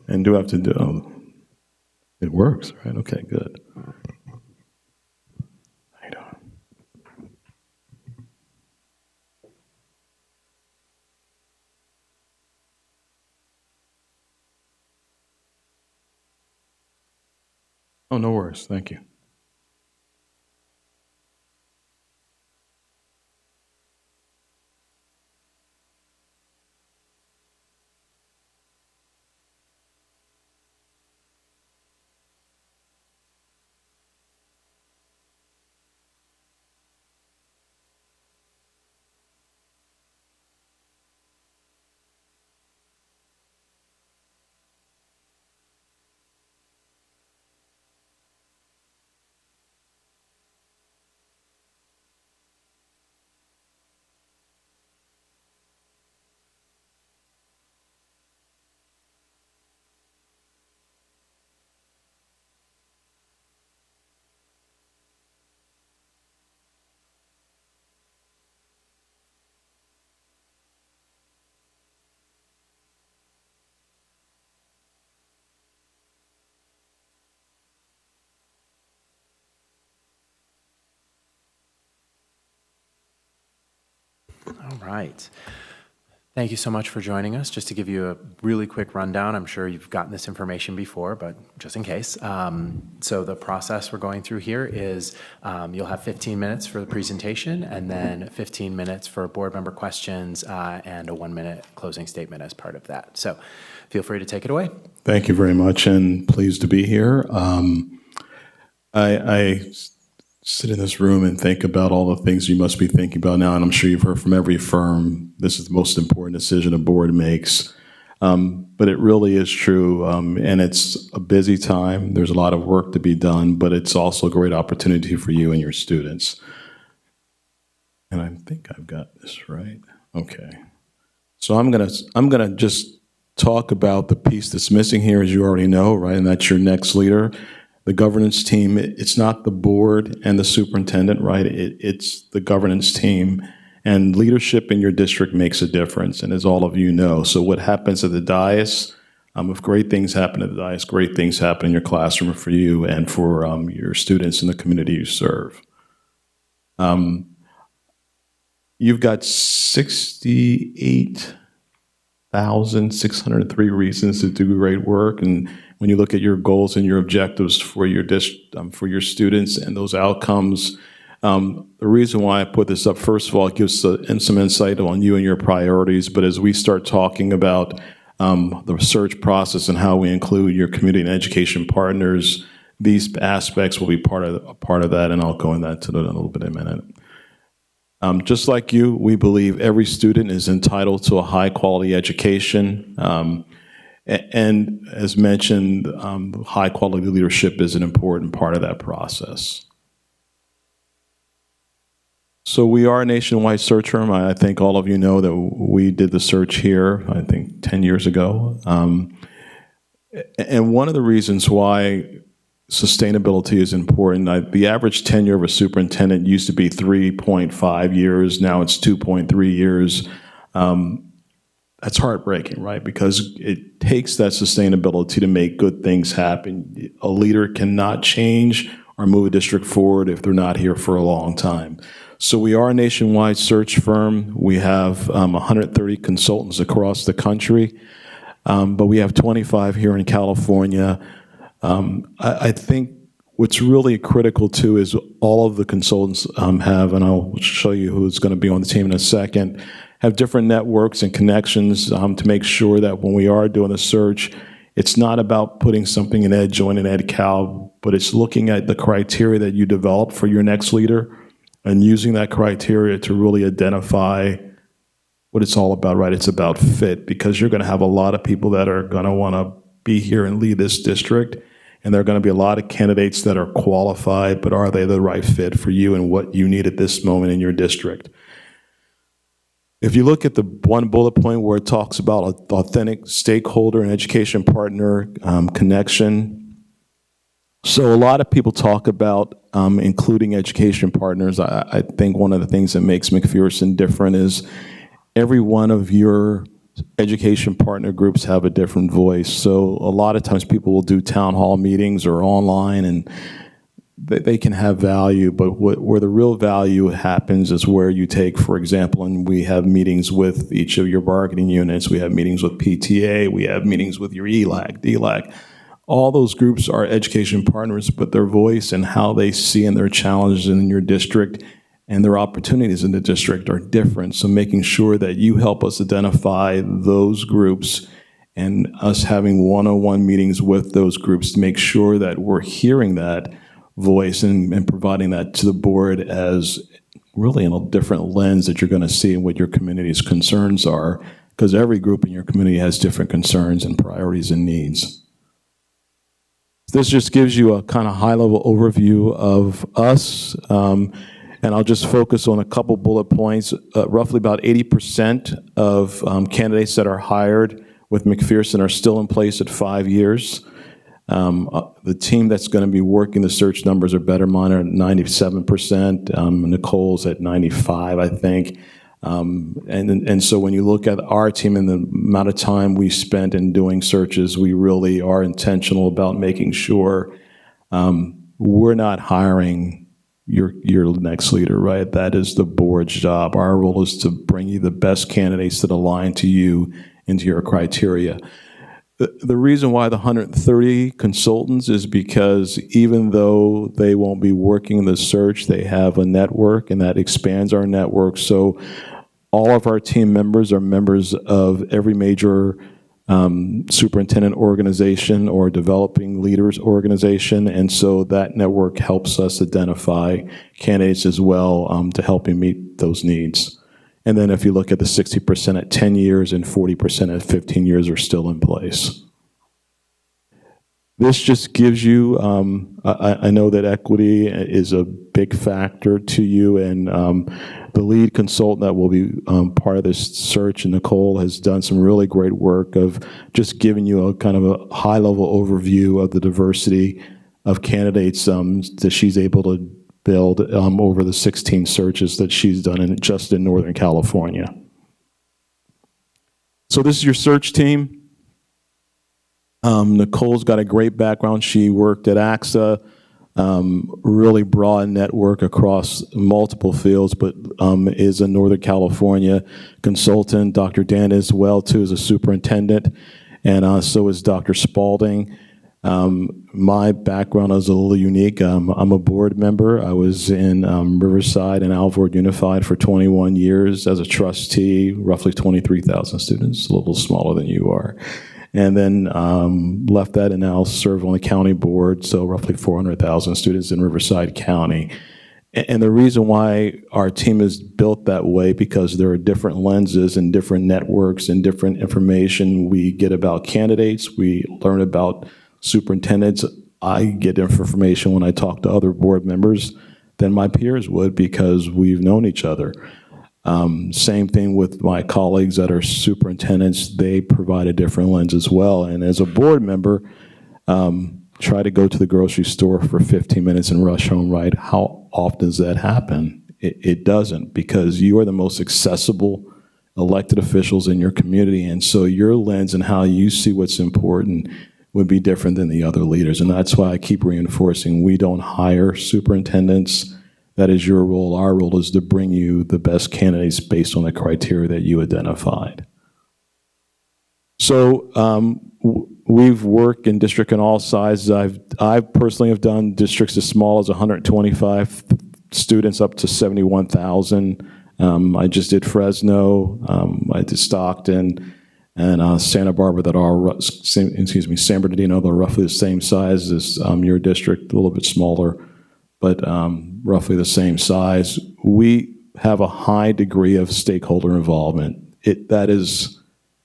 And do I have to do, it works, right? Okay, good. How you doing? Oh, no worries, thank you. right. Thank you so much for joining us. Just to give you a really quick rundown, I'm sure you've gotten this information before, but just in case. So the process we're going through here is you'll have 15 minutes for the presentation and then 15 minutes for board member questions and a 1-minute closing statement as part of that. So feel free to take it away. Thank you very much, and pleased to be here. I sit in this room and think about all the things you must be thinking about now, and I'm sure you've heard from every firm, this is the most important decision a board makes. But it really is true, and it's a busy time. There's a lot of work to be done, but it's also a great opportunity for you and your students. And I think I've got this right. Okay. So I'm gonna just talk about the piece that's missing here, as you already know, right? And that's your next leader. The governance team, it's not the board and the superintendent, right? It's the governance team. And leadership in your district makes a difference, and as all of you know. So what happens at the dais, if great things happen at the dais, great things happen in your classroom for you and for your students in the community you serve. You've got 68,603 reasons to do great work, and when you look at your goals and your objectives for your for your students and those outcomes, the reason why I put this up, first of all, it gives some insight on you and your priorities. But as we start talking about the research process and how we include your community and education partners, these aspects will be part of that, and I'll go into that in a little bit in a minute. Just like you, we believe every student is entitled to a high-quality education. And as mentioned, high-quality leadership is an important part of that process. So we are a nationwide search firm. I think all of you know that we did the search here, I think, 10 years ago. And one of the reasons why sustainability is important, the average tenure of a superintendent used to be 3.5 years. Now it's 2.3 years. That's heartbreaking, right? Because it takes that sustainability to make good things happen. A leader cannot change or move a district forward if they're not here for a long time. So we are a nationwide search firm. We have 130 consultants across the country, but we have 25 here in California. I think what's really critical too is all of the consultants have, and I'll show you who's going to be on the team in a second, have different networks and connections to make sure that when we are doing a search, it's not about putting something in Ed Joint and Ed Cal, but it's looking at the criteria that you develop for your next leader and using that criteria to really identify what it's all about, right? It's about fit, because you're going to have a lot of people that are going to want to be here and lead this district, and there are going to be a lot of candidates that are qualified, but are they the right fit for you and what you need at this moment in your district? If you look at the one bullet point where it talks about authentic stakeholder and education partner connection, so a lot of people talk about including education partners. I think one of the things that makes McPherson different is every one of your education partner groups have a different voice. So a lot of times people will do town hall meetings or online, and they can have value, but where the real value happens is where you take, for example, and we have meetings with each of your bargaining units, we have meetings with PTA, we have meetings with your ELAC, DLAC. All those groups are education partners, but their voice and how they see and their challenges in your district and their opportunities in the district are different. So making sure that you help us identify those groups and us having one-on-one meetings with those groups to make sure that we're hearing that voice and providing that to the board as really in a different lens that you're going to see what your community's concerns are, because every group in your community has different concerns and priorities and needs. This just gives you a kind of high-level overview of us, and I'll just focus on a couple bullet points. Roughly about 80% of candidates that are hired with McPherson are still in place at 5 years. The team that's going to be working the search numbers are better. Mine are at 97%. Nicole's at 95, I think. And so when you look at our team and the amount of time we spent in doing searches, we really are intentional about making sure we're not hiring your next leader, right? That is the board's job. Our role is to bring you the best candidates that align to you and to your criteria. The reason why the 130 consultants is because even though they won't be working the search, they have a network, and that expands our network. So all of our team members are members of every major superintendent organization or developing leaders organization, and so that network helps us identify candidates as well to help you meet those needs. And then if you look at the 60% at 10 years and 40% at 15 years are still in place. This just gives you, I know that equity is a big factor to you, and the lead consultant that will be part of this search, Nicole, has done some really great work of just giving you a kind of a high-level overview of the diversity of candidates that she's able to build over the 16 searches that she's done just in Northern California. So this is your search team. Nicole's got a great background. She worked at AXA, really broad network across multiple fields, but is a Northern California consultant. Dr. Dan as well, too, is a superintendent, and so is Dr. Spalding. My background is a little unique. I'm a board member. I was in Riverside and Alvord Unified for 21 years as a trustee, roughly 23,000 students, a little smaller than you are. And then left that and now serve on the county board, so roughly 400,000 students in Riverside County. And the reason why our team is built that way, because there are different lenses and different networks and different information we get about candidates. We learn about superintendents. I get information when I talk to other board members than my peers would, because we've known each other. Same thing with my colleagues that are superintendents. They provide a different lens as well. And as a board member, try to go to the grocery store for 15 minutes and rush home, right? How often does that happen? It doesn't, because you are the most accessible elected officials in your community. And so your lens and how you see what's important would be different than the other leaders. And that's why I keep reinforcing, we don't hire superintendents. That is your role. Our role is to bring you the best candidates based on the criteria that you identified. So we've worked in district in all sizes. I personally have done districts as small as 125 students up to 71,000. I just did Fresno. I did Stockton and Santa Barbara that are, San Bernardino, they're roughly the same size as your district, a little bit smaller, but roughly the same size. We have a high degree of stakeholder involvement. That is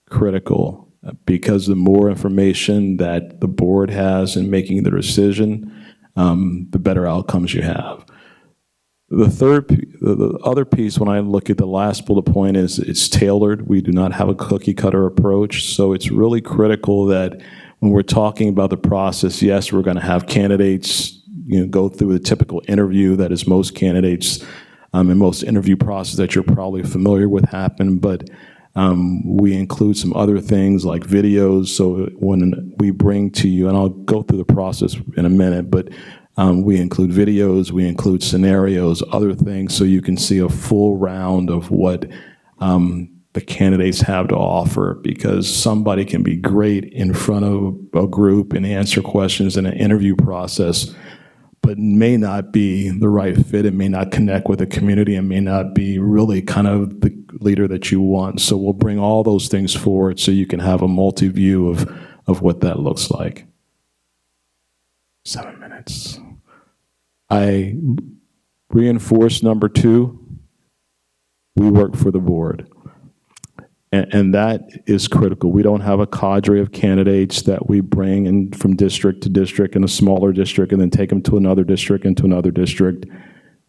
critical, because the more information that the board has in making the decision, the better outcomes you have. The other piece, when I look at the last bullet point, is it's tailored. We do not have a cookie cutter approach, so it's really critical that when we're talking about the process, yes, we're going to have candidates go through the typical interview that is most candidates and most interview process that you're probably familiar with happen, but we include some other things like videos. So when we bring to you, and I'll go through the process in a minute, but we include videos, we include scenarios, other things, so you can see a full round of what the candidates have to offer, because somebody can be great in front of a group and answer questions in an interview process, but may not be the right fit. It may not connect with the community and may not be really kind of the leader that you want. So we'll bring all those things forward so you can have a multi-view of what that looks like. 7 minutes. I reinforce number 2, we work for the board. And that is critical. We don't have a cadre of candidates that we bring in from district to district in a smaller district and then take them to another district and to another district.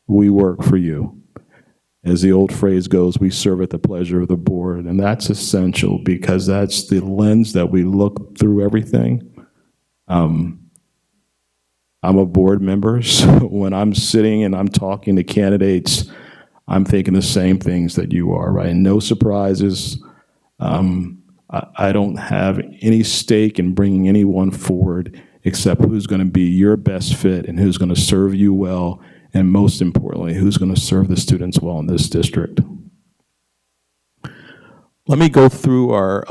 We work for you. As the old phrase goes, we serve at the pleasure of the board. And that's essential, because that's the lens that we look through everything. I'm a board member, so when I'm sitting and I'm talking to candidates, I'm thinking the same things that you are, right? No surprises. I don't have any stake in bringing anyone forward except who's going to be your best fit and who's going to serve you well and most importantly, who's going to serve the students well in this district. Let me go through our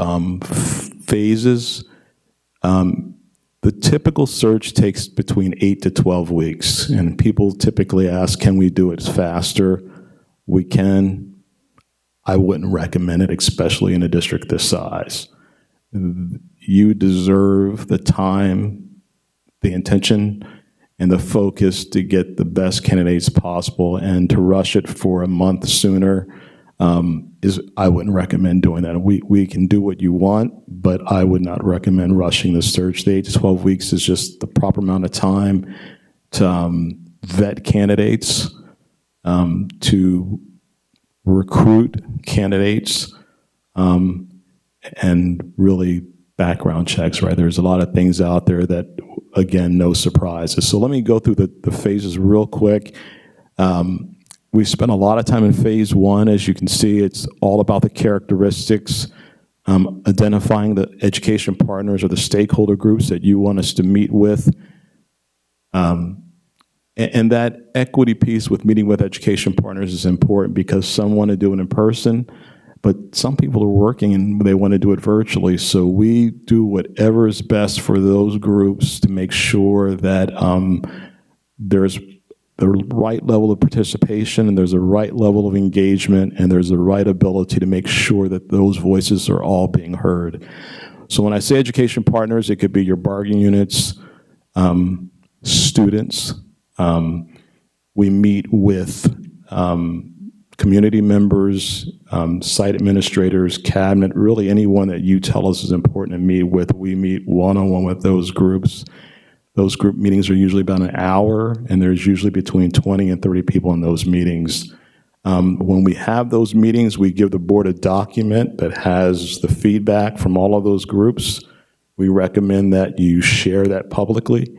phases. The typical search takes between 8 to 12 weeks, and people typically ask, can we do it faster? We can. I wouldn't recommend it, especially in a district this size. You deserve the time, the intention, and the focus to get the best candidates possible, and to rush it for a month sooner I wouldn't recommend doing that. We can do what you want, but I would not recommend rushing the search. The 8 to 12 weeks is just the proper amount of time to vet candidates, to recruit candidates, and really background checks, right? There's a lot of things out there that, again, no surprises. So let me go through the phases real quick. We spent a lot of time in phase 1. As you can see, it's all about the characteristics, identifying the education partners or the stakeholder groups that you want us to meet with. And that equity piece with meeting with education partners is important because some want to do it in person, but some people are working and they want to do it virtually. So we do whatever is best for those groups to make sure that there's the right level of participation, and there's a right level of engagement, and there's the right ability to make sure that those voices are all being heard. So when I say education partners, it could be your bargaining units, students. We meet with community members, site administrators, cabinet, really anyone that you tell us is important to meet with. We meet one-on-one with those groups. Those group meetings are usually about an hour, and there's usually between 20 and 30 people in those meetings. When we have those meetings, we give the board a document that has the feedback from all of those groups. We recommend that you share that publicly,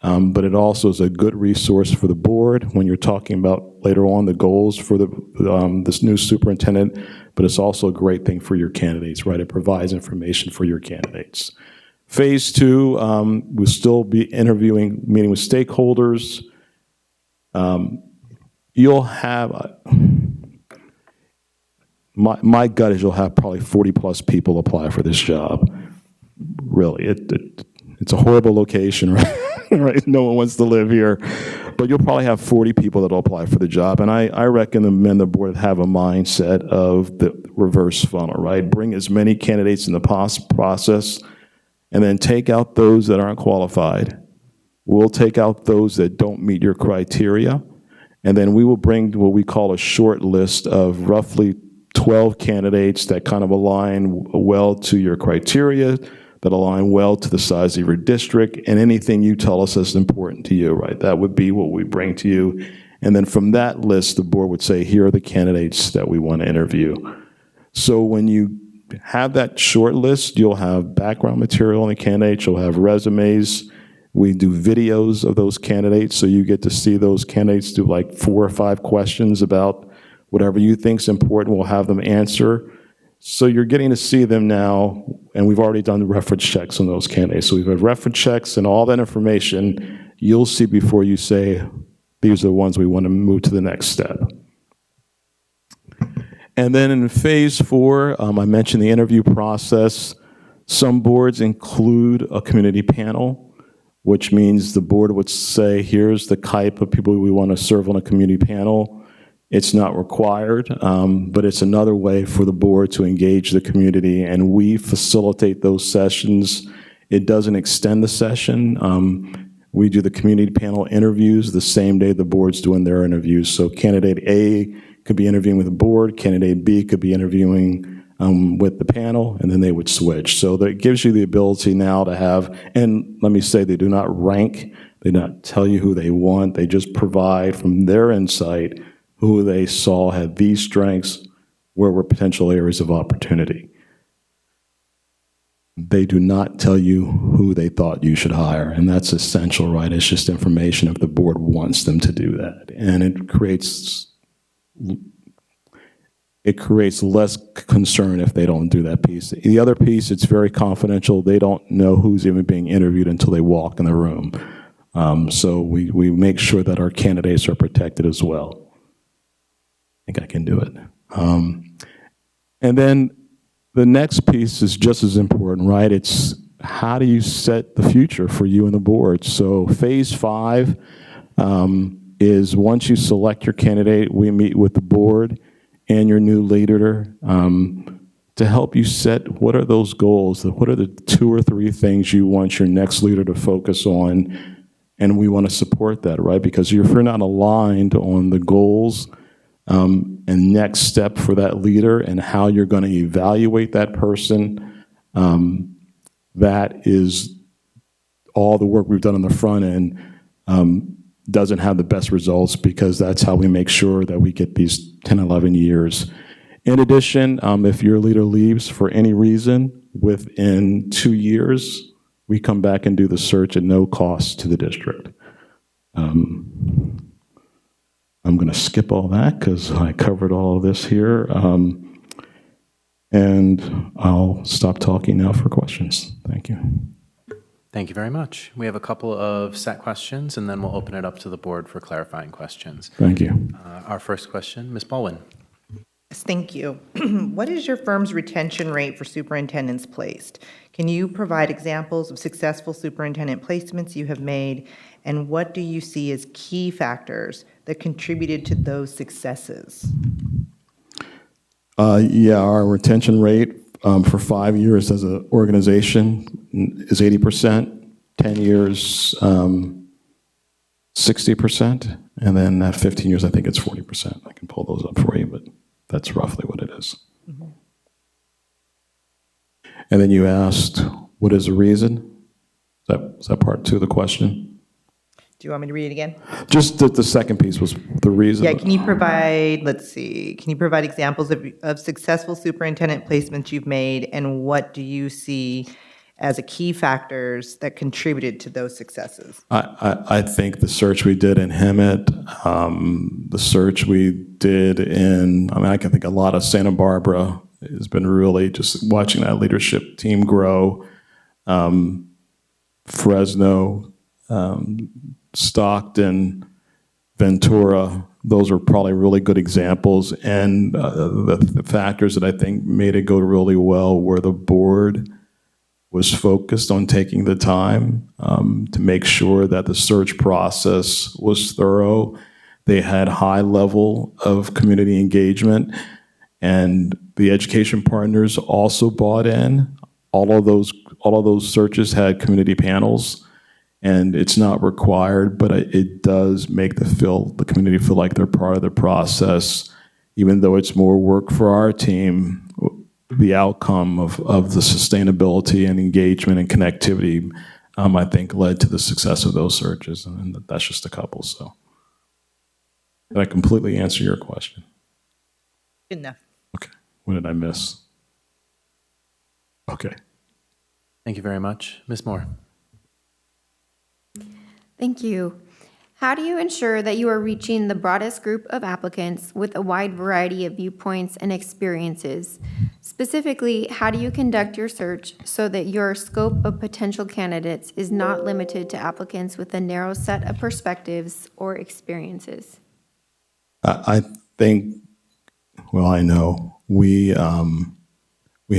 but it also is a good resource for the board when you're talking about later on the goals for this new superintendent, but it's also a great thing for your candidates, right? It provides information for your candidates. Phase 2, we'll still be meeting with stakeholders. You'll have, my gut is you'll have probably 40 plus people apply for this job. Really, it's a horrible location, right? Right? No one wants to live here. But you'll probably have 40 people that will apply for the job. And I recommend the board have a mindset of the reverse funnel, right? Bring as many candidates in the process, and then take out those that aren't qualified. We'll take out those that don't meet your criteria, and then we will bring what we call a short list of roughly 12 candidates that kind of align well to your criteria, that align well to the size of your district, and anything you tell us is important to you, right? That would be what we bring to you. And then from that list, the board would say, here are the candidates that we want to interview. So when you have that short list, you'll have background material on the candidates, you'll have resumes. We do videos of those candidates, so you get to see those candidates do like 4 or 5 questions about whatever you think's important. We'll have them answer. So you're getting to see them now, and we've already done reference checks on those candidates. So we've had reference checks, and all that information you'll see before you say, these are the ones we want to move to the next step. And then in phase 4, I mentioned the interview process. Some boards include a community panel, which means the board would say, here's the type of people we want to serve on a community panel. It's not required, but it's another way for the board to engage the community, and we facilitate those sessions. It doesn't extend the session. We do the community panel interviews the same day the board's doing their interviews. So candidate A could be interviewing with the board, candidate B could be interviewing with the panel, and then they would switch. So that gives you the ability now to have, and let me say, they do not rank, they do not tell you who they want, they just provide from their insight who they saw had these strengths, where were potential areas of opportunity. They do not tell you who they thought you should hire, and that's essential, right? It's just information if the board wants them to do that. And it creates less concern if they don't do that piece. The other piece, it's very confidential. They don't know who's even being interviewed until they walk in the room. So we make sure that our candidates are protected as well. I think I can do it. And then the next piece is just as important, right? It's how do you set the future for you and the board? So phase 5 is once you select your candidate, we meet with the board and your new leader to help you set what are those goals, what are the 2 or 3 things you want your next leader to focus on, and we want to support that, right? Because if you're not aligned on the goals and next step for that leader and how you're going to evaluate that person, that is all the work we've done on the front end doesn't have the best results, because that's how we make sure that we get these 10, 11 years. In addition, if your leader leaves for any reason, within 2 years, we come back and do the search at no cost to the district. I'm going to skip all that because I covered all of this here. And I'll stop talking now for questions. Thank you. Thank you very much. We have a couple of set questions, and then we'll open it up to the board for clarifying questions. Thank you. Our first question, Ms. Baldwin. Yes, thank you. What is your firm's retention rate for superintendents placed? Can you provide examples of successful superintendent placements you have made, and what do you see as key factors that contributed to those successes? Yeah, our retention rate for 5 years as an organization is 80%, 10 years, 60%, and then at 15 years, I think it's 40%. I can pull those up for you, but that's roughly what it is. Mm-hmm. And then you asked, what is the reason? Is that part 2 of the question? Do you want me to read it again? Just the second piece was the reason. Yeah, can you provide, let's see, can you provide examples of successful superintendent placements you've made, and what do you see as a key factors that contributed to those successes? I think the search we did in Hemet, the search we did in, I can think a lot of Santa Barbara has been really just watching that leadership team grow. Fresno, Stockton, Ventura, those are probably really good examples. And the factors that I think made it go really well were the board was focused on taking the time to make sure that the search process was thorough. They had high level of community engagement, and the education partners also bought in. All of those searches had community panels. And it's not required, but it does make the community feel like they're part of the process. Even though it's more work for our team, the outcome of the sustainability and engagement and connectivity, I think, led to the success of those searches. And that's just a couple. So did I completely answer your question? Good enough. Okay. What did I miss? Okay. Thank you very much. Ms. Moore. Thank you. How do you ensure that you are reaching the broadest group of applicants with a wide variety of viewpoints and experiences? Specifically, how do you conduct your search so that your scope of potential candidates is not limited to applicants with a narrow set of perspectives or experiences? I think, well, I know we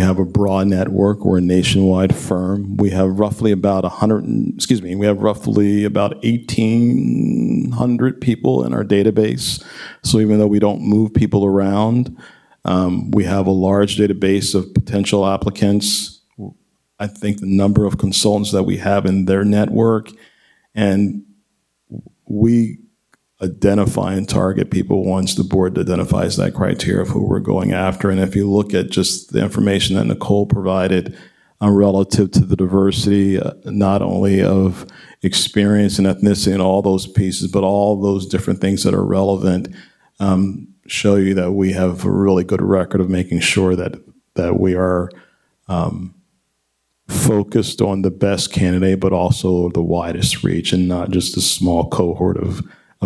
have a broad network. We're a nationwide firm. We have roughly about 1,800 people in our database. So even though we don't move people around, we have a large database of potential applicants. I think the number of consultants that we have in their network, and we identify and target people once the board identifies that criteria of who we're going after. And if you look at just the information that Nicole provided relative to the diversity, not only of experience and ethnicity and all those pieces, but all those different things that are relevant, show you that we have a really good record of making sure that we are focused on the best candidate, but also the widest reach, and not just a small cohort of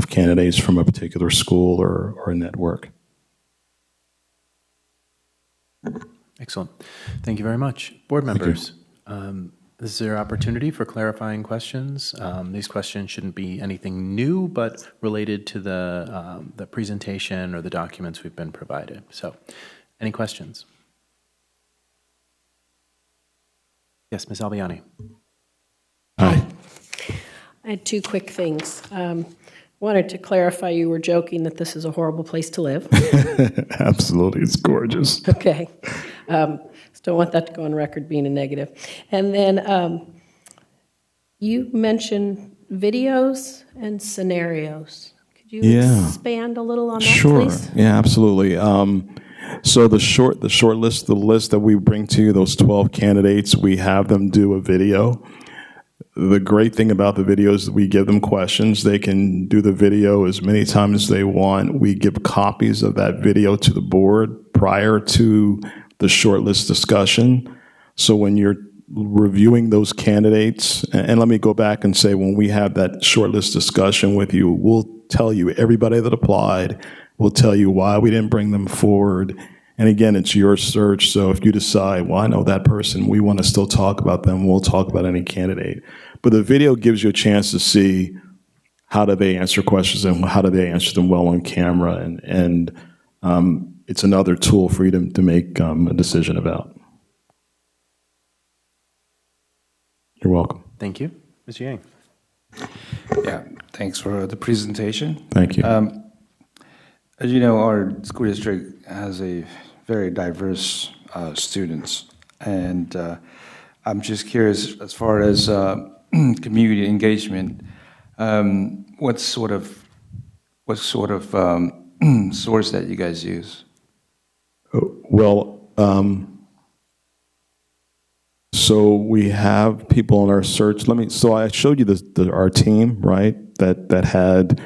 candidates from a particular school or a network. Excellent. Thank you very much. Board members, This is your opportunity for clarifying questions. These questions shouldn't be anything new, but related to the presentation or the documents we've been provided. So, any questions? Yes, Ms. Albiani. Hi. I had two quick things. Wanted to clarify, you were joking that this is a horrible place to live. Absolutely, it's gorgeous. Okay. Still want that to go on record being a negative. And then you mentioned videos and scenarios. Could you expand a little on that, please? Sure. Yeah, absolutely. So the short list, the list that we bring to you, those 12 candidates, we have them do a video. The great thing about the video is that we give them questions. They can do the video as many times as they want. We give copies of that video to the board prior to the shortlist discussion. So when you're reviewing those candidates, and let me go back and say, when we have that shortlist discussion with you, we'll tell you everybody that applied. We'll tell you why we didn't bring them forward. And again, it's your search. So if you decide, well, I know that person, we want to still talk about them, we'll talk about any candidate. But the video gives you a chance to see how do they answer questions and how do they answer them well on camera. And it's another tool for you to make a decision about. You're welcome. Thank you. Ms. Yang. Yeah, thanks for the presentation. Thank you. As you know, our school district has a very diverse students, and I'm just curious as far as community engagement. What sort of source that you guys use? Well, so we have people in our search. So I showed you our team, right? That had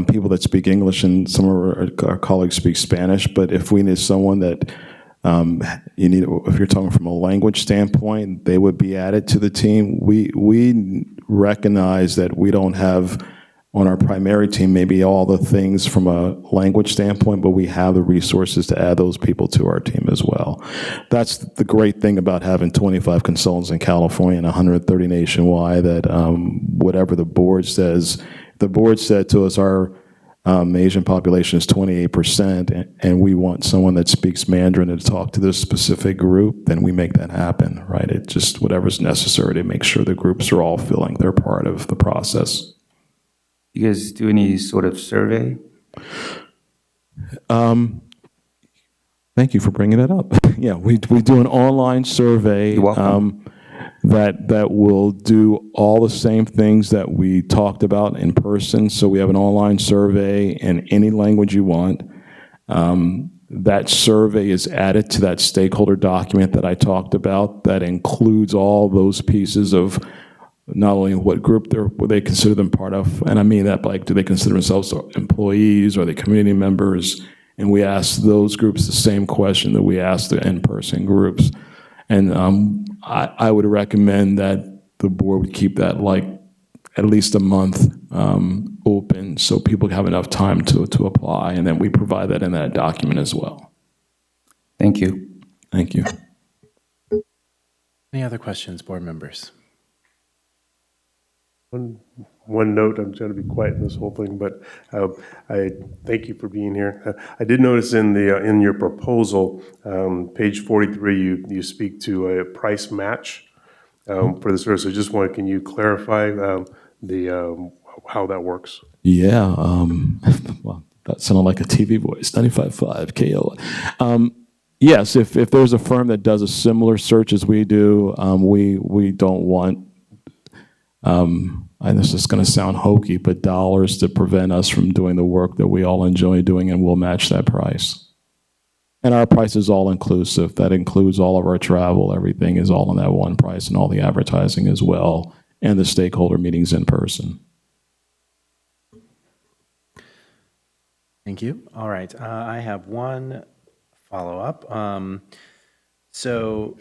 people that speak English, and some of our colleagues speak Spanish. But if we need someone that if you're talking from a language standpoint, they would be added to the team. We recognize that we don't have on our primary team maybe all the things from a language standpoint, but we have the resources to add those people to our team as well. That's the great thing about having 25 consultants in California and 130 nationwide, that whatever the board says, the board said to us our Asian population is 28%, and we want someone that speaks Mandarin to talk to this specific group, then we make that happen, right? It just whatever's necessary to make sure the groups are all feeling they're part of the process. You guys do any sort of survey? Thank you for bringing that up. Yeah, we do an online survey. You're welcome. That will do all the same things that we talked about in person. So we have an online survey in any language you want. That survey is added to that stakeholder document that I talked about that includes all those pieces of not only what group they consider them part of, and I mean that, like, do they consider themselves employees, or are they community members? And we ask those groups the same question that we ask the in-person groups. And I would recommend that the board would keep that like at least a month open, so people have enough time to apply, and then we provide that in that document as well. Thank you. Thank you. Any other questions, board members? One note, I'm trying to be quiet in this whole thing, but I thank you for being here. I did notice in your proposal, page 43, you speak to a price match for the service. So just can you clarify how that works? Yeah, well, that sounded like a TV voice, 95.5 KO. Yes, if there's a firm that does a similar search as we do, we don't want, and this is going to sound hokey, but dollars to prevent us from doing the work that we all enjoy doing, and we'll match that price. And our price is all inclusive. That includes all of our travel. Everything is all in that one price, and all the advertising as well, and the stakeholder meetings in person. Thank you. All right. I have one follow-up. So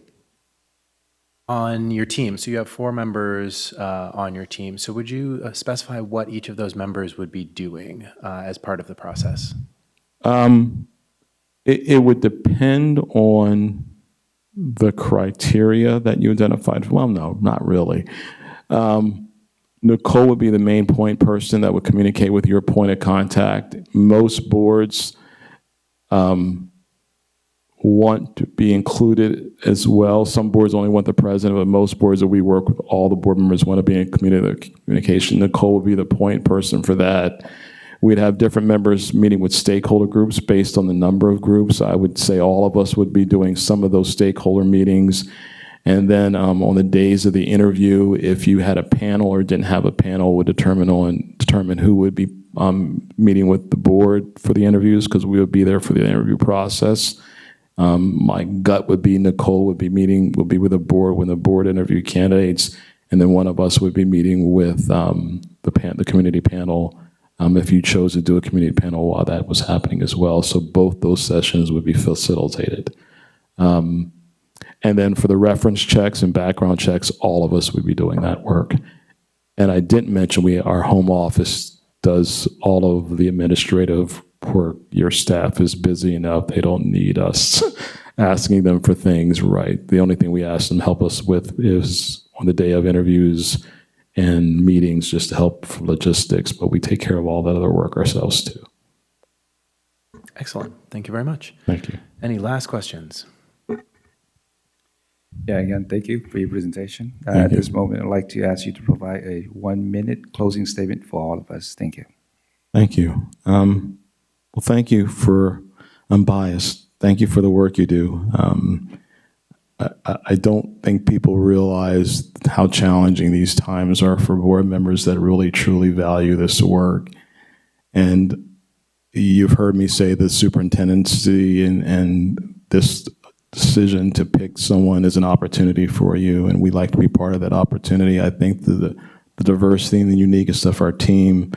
on your team, so you have 4 members on your team. So would you specify what each of those members would be doing as part of the process? It would depend on the criteria that you identified. Well, no, not really. Nicole would be the main point person that would communicate with your point of contact. Most boards want to be included as well. Some boards only want the president, but most boards that we work with, all the board members want to be in communication. Nicole would be the point person for that. We'd have different members meeting with stakeholder groups based on the number of groups. I would say all of us would be doing some of those stakeholder meetings. And then on the days of the interview, if you had a panel or didn't have a panel, would determine who would be meeting with the board for the interviews, because we would be there for the interview process. My gut would be Nicole would be with the board when the board interview candidates, and then one of us would be meeting with the community panel if you chose to do a community panel while that was happening as well. So both those sessions would be facilitated. And then for the reference checks and background checks, all of us would be doing that work. And I didn't mention our home office does all of the administrative work. Your staff is busy enough. They don't need us asking them for things, right? The only thing we ask them help us with is on the day of interviews and meetings, just to help for logistics, but we take care of all that other work ourselves too. Excellent. Thank you very much. Thank you. Any last questions? Yeah, again, thank you for your presentation. At this moment, I'd like to ask you to provide a 1-minute closing statement for all of us. Thank you. Thank you. Well, thank you for unbiased. Thank you for the work you do. I don't think people realize how challenging these times are for board members that really, truly value this work. And you've heard me say the superintendency and this decision to pick someone is an opportunity for you, and we like to be part of that opportunity. I think the diversity and the uniqueness of our team,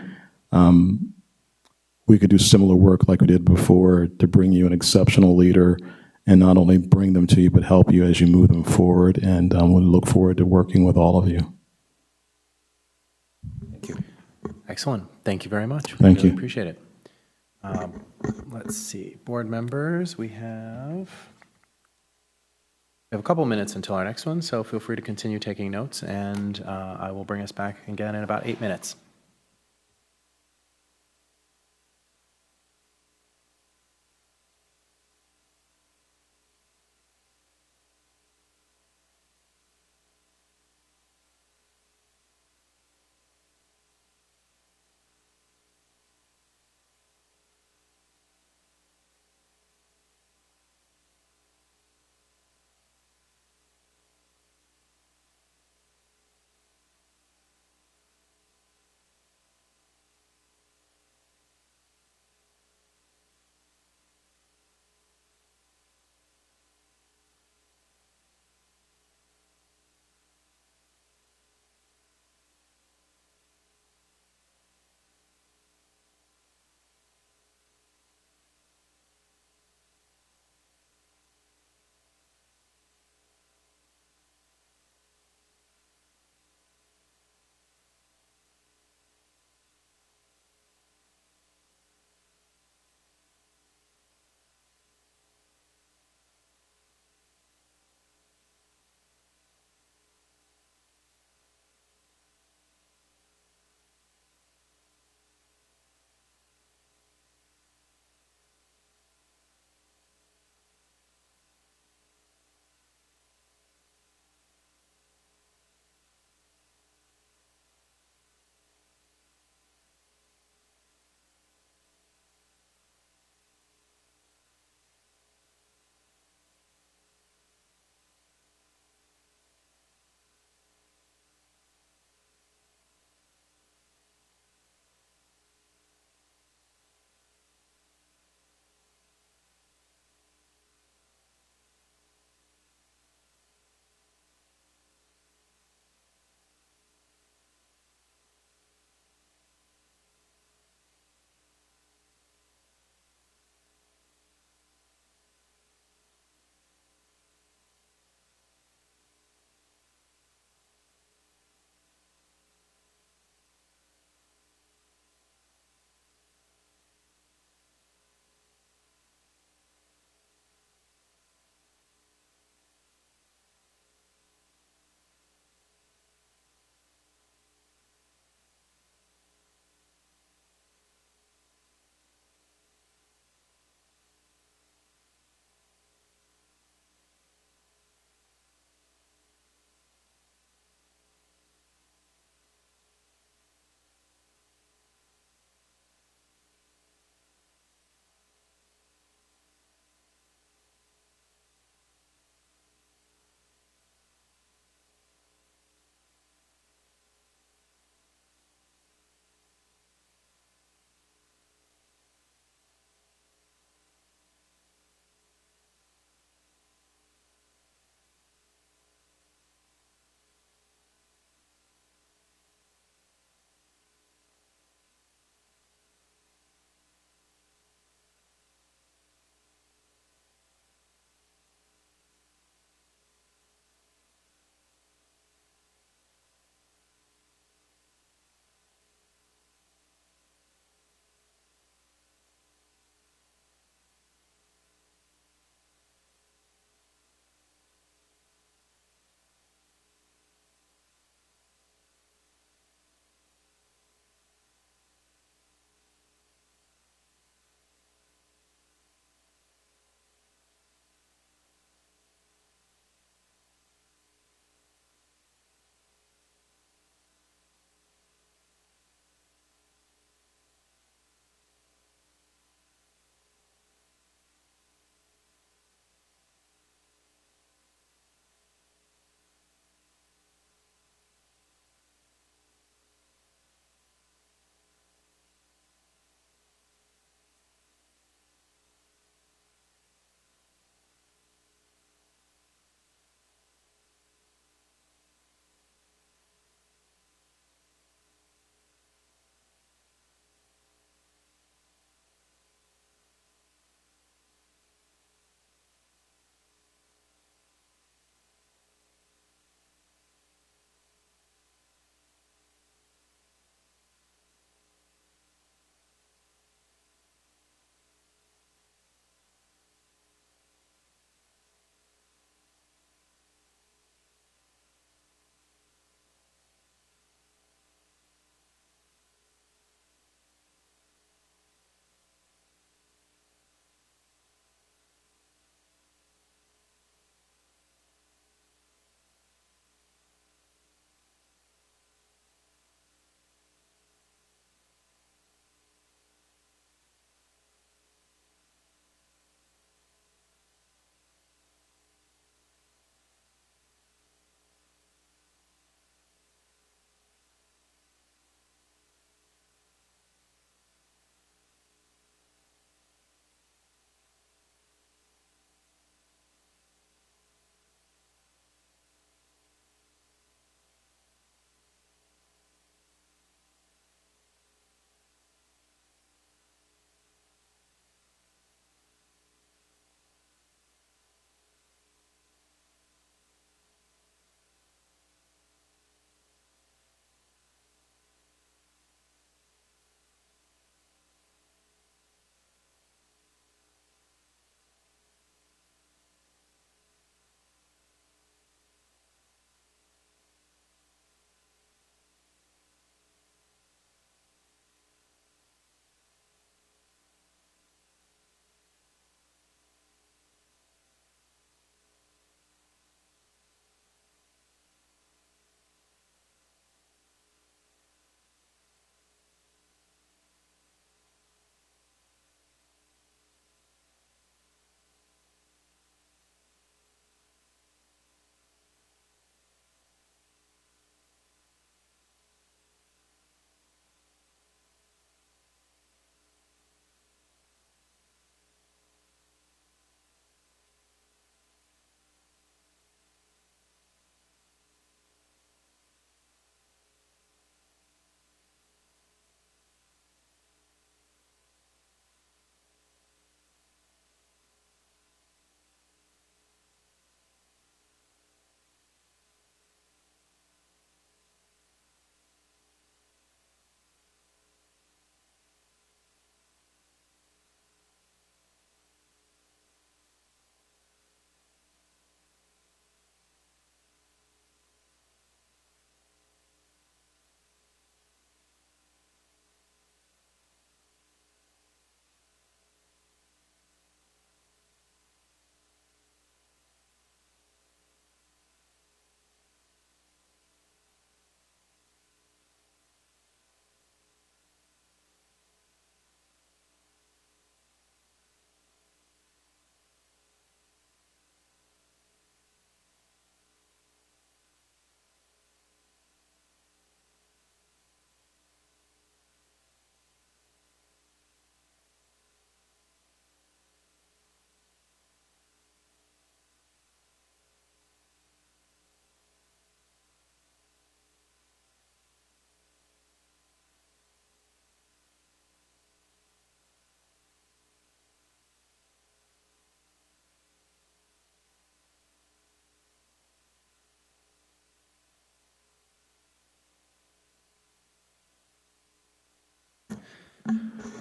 we could do similar work like we did before to bring you an exceptional leader and not only bring them to you, but help you as you move them forward. And we look forward to working with all of you. Thank you. Excellent. Thank you very much. Thank really you. Appreciate it. Let's see. Board members, we have a couple minutes until our next one, so feel free to continue taking notes, and I will bring us back again in about 8 minutes.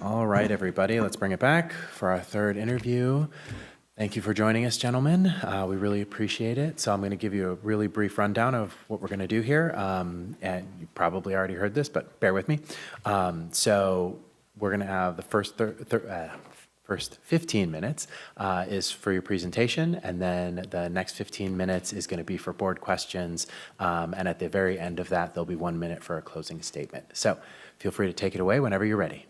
All right, everybody, let's bring it back for our third interview. Thank you for joining us, gentlemen. We really appreciate it. So I'm going to give you a really brief rundown of what we're going to do here. And you probably already heard this, but bear with me. So we're going to have the first 15 minutes is for your presentation, and then the next 15 minutes is going to be for board questions. And at the very end of that, there'll be 1 minute for a closing statement. So feel free to take it away whenever you're ready.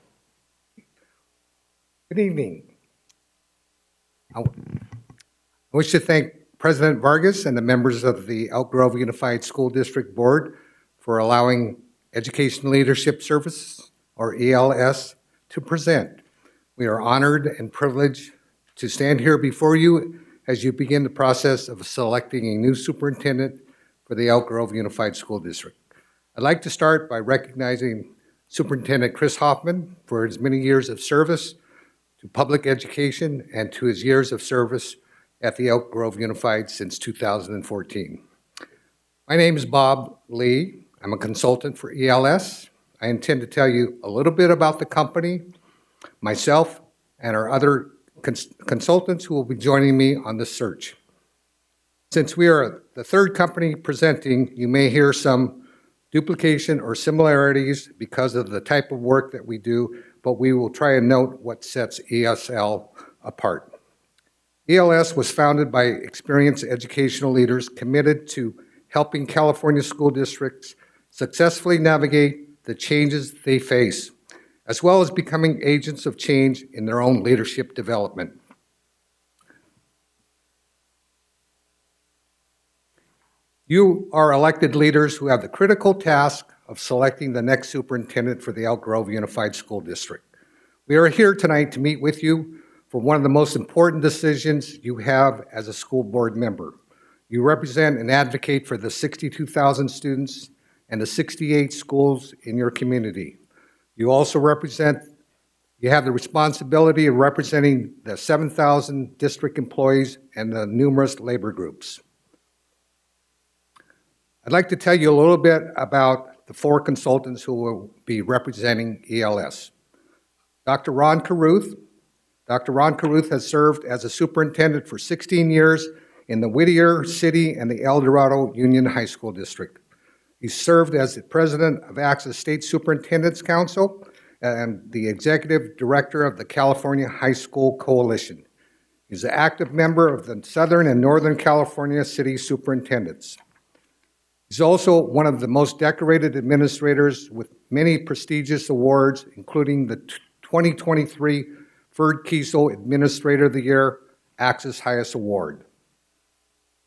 Good evening. I wish to thank President Vargas and the members of the Elk Grove Unified School District Board for allowing Education Leadership Services, or ELS, to present. We are honored and privileged to stand here before you as you begin the process of selecting a new superintendent for the Elk Grove Unified School District. I'd like to start by recognizing Superintendent Chris Hoffman for his many years of service to public education and to his years of service at the Elk Grove Unified since 2014. My name is Bob Lee. I'm a consultant for ELS. I intend to tell you a little bit about the company, myself, and our other consultants who will be joining me on this search. Since we are the third company presenting, you may hear some duplication or similarities because of the type of work that we do, but we will try and note what sets ESL apart. ELS was founded by experienced educational leaders committed to helping California school districts successfully navigate the changes they face, as well as becoming agents of change in their own leadership development. You are elected leaders who have the critical task of selecting the next superintendent for the Elk Grove Unified School District. We are here tonight to meet with you for one of the most important decisions you have as a school board member. You represent and advocate for the 62,000 students and the 68 schools in your community. You also you have the responsibility of representing the 7,000 district employees and the numerous labor groups. I'd like to tell you a little bit about the four consultants who will be representing ELS. Dr. Ron Carruth. Dr. Ron Carruth has served as a superintendent for 16 years in the Whittier City and the El Dorado Union High School District. He served as the president of AXA State Superintendent's Council and the executive director of the California High School Coalition. He's an active member of the Southern and Northern California City Superintendents. He's also one of the most decorated administrators with many prestigious awards, including the 2023 Ferd Kiesel Administrator of the Year, AXA's highest award.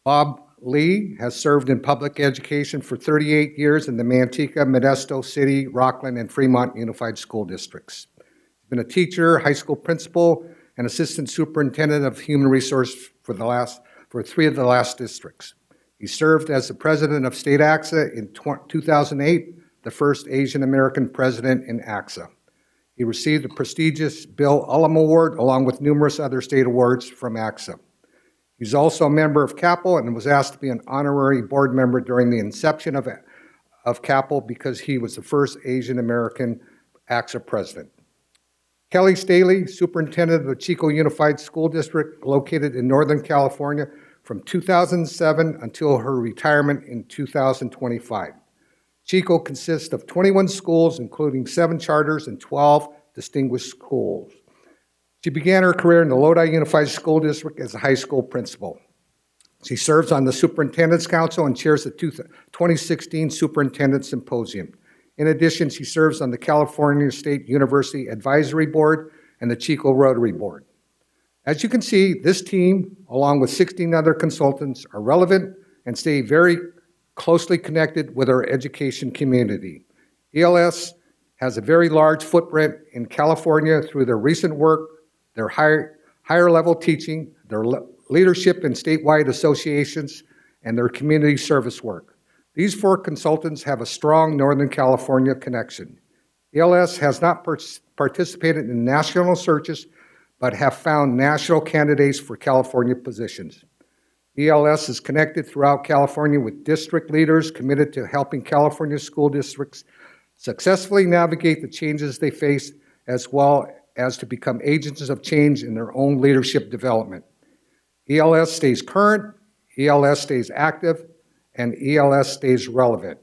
Bob Lee has served in public education for 38 years in the Manteca, Modesto City, Rockland, and Fremont Unified School Districts. He's been a teacher, high school principal, and assistant superintendent of human resource for 3 of the last districts. He served as the president of State AXA in 2008, the first Asian American president in AXA. He received the prestigious Bill Ullum Award along with numerous other state awards from AXA. He's also a member of CAPL and was asked to be an honorary board member during the inception of CAPL because he was the first Asian American AXA president. Kelly Staley, superintendent of the Chico Unified School District, located in Northern California from 2007 until her retirement in 2025. Chico consists of 21 schools, including 7 charters and 12 distinguished schools. She began her career in the Lodi Unified School District as a high school principal. She serves on the Superintendent's Council and chairs the 2016 Superintendent Symposium. In addition, she serves on the California State University Advisory Board and the Chico Rotary Board. As you can see, this team, along with 16 other consultants, are relevant and stay very closely connected with our education community. ELS has a very large footprint in California through their recent work, their higher level teaching, their leadership in statewide associations, and their community service work. These 4 consultants have a strong Northern California connection. ELS has not participated in national searches, but have found national candidates for California positions. ELS is connected throughout California with district leaders committed to helping California school districts successfully navigate the changes they face as well as to become agents of change in their own leadership development. ELS stays current, ELS stays active, and ELS stays relevant.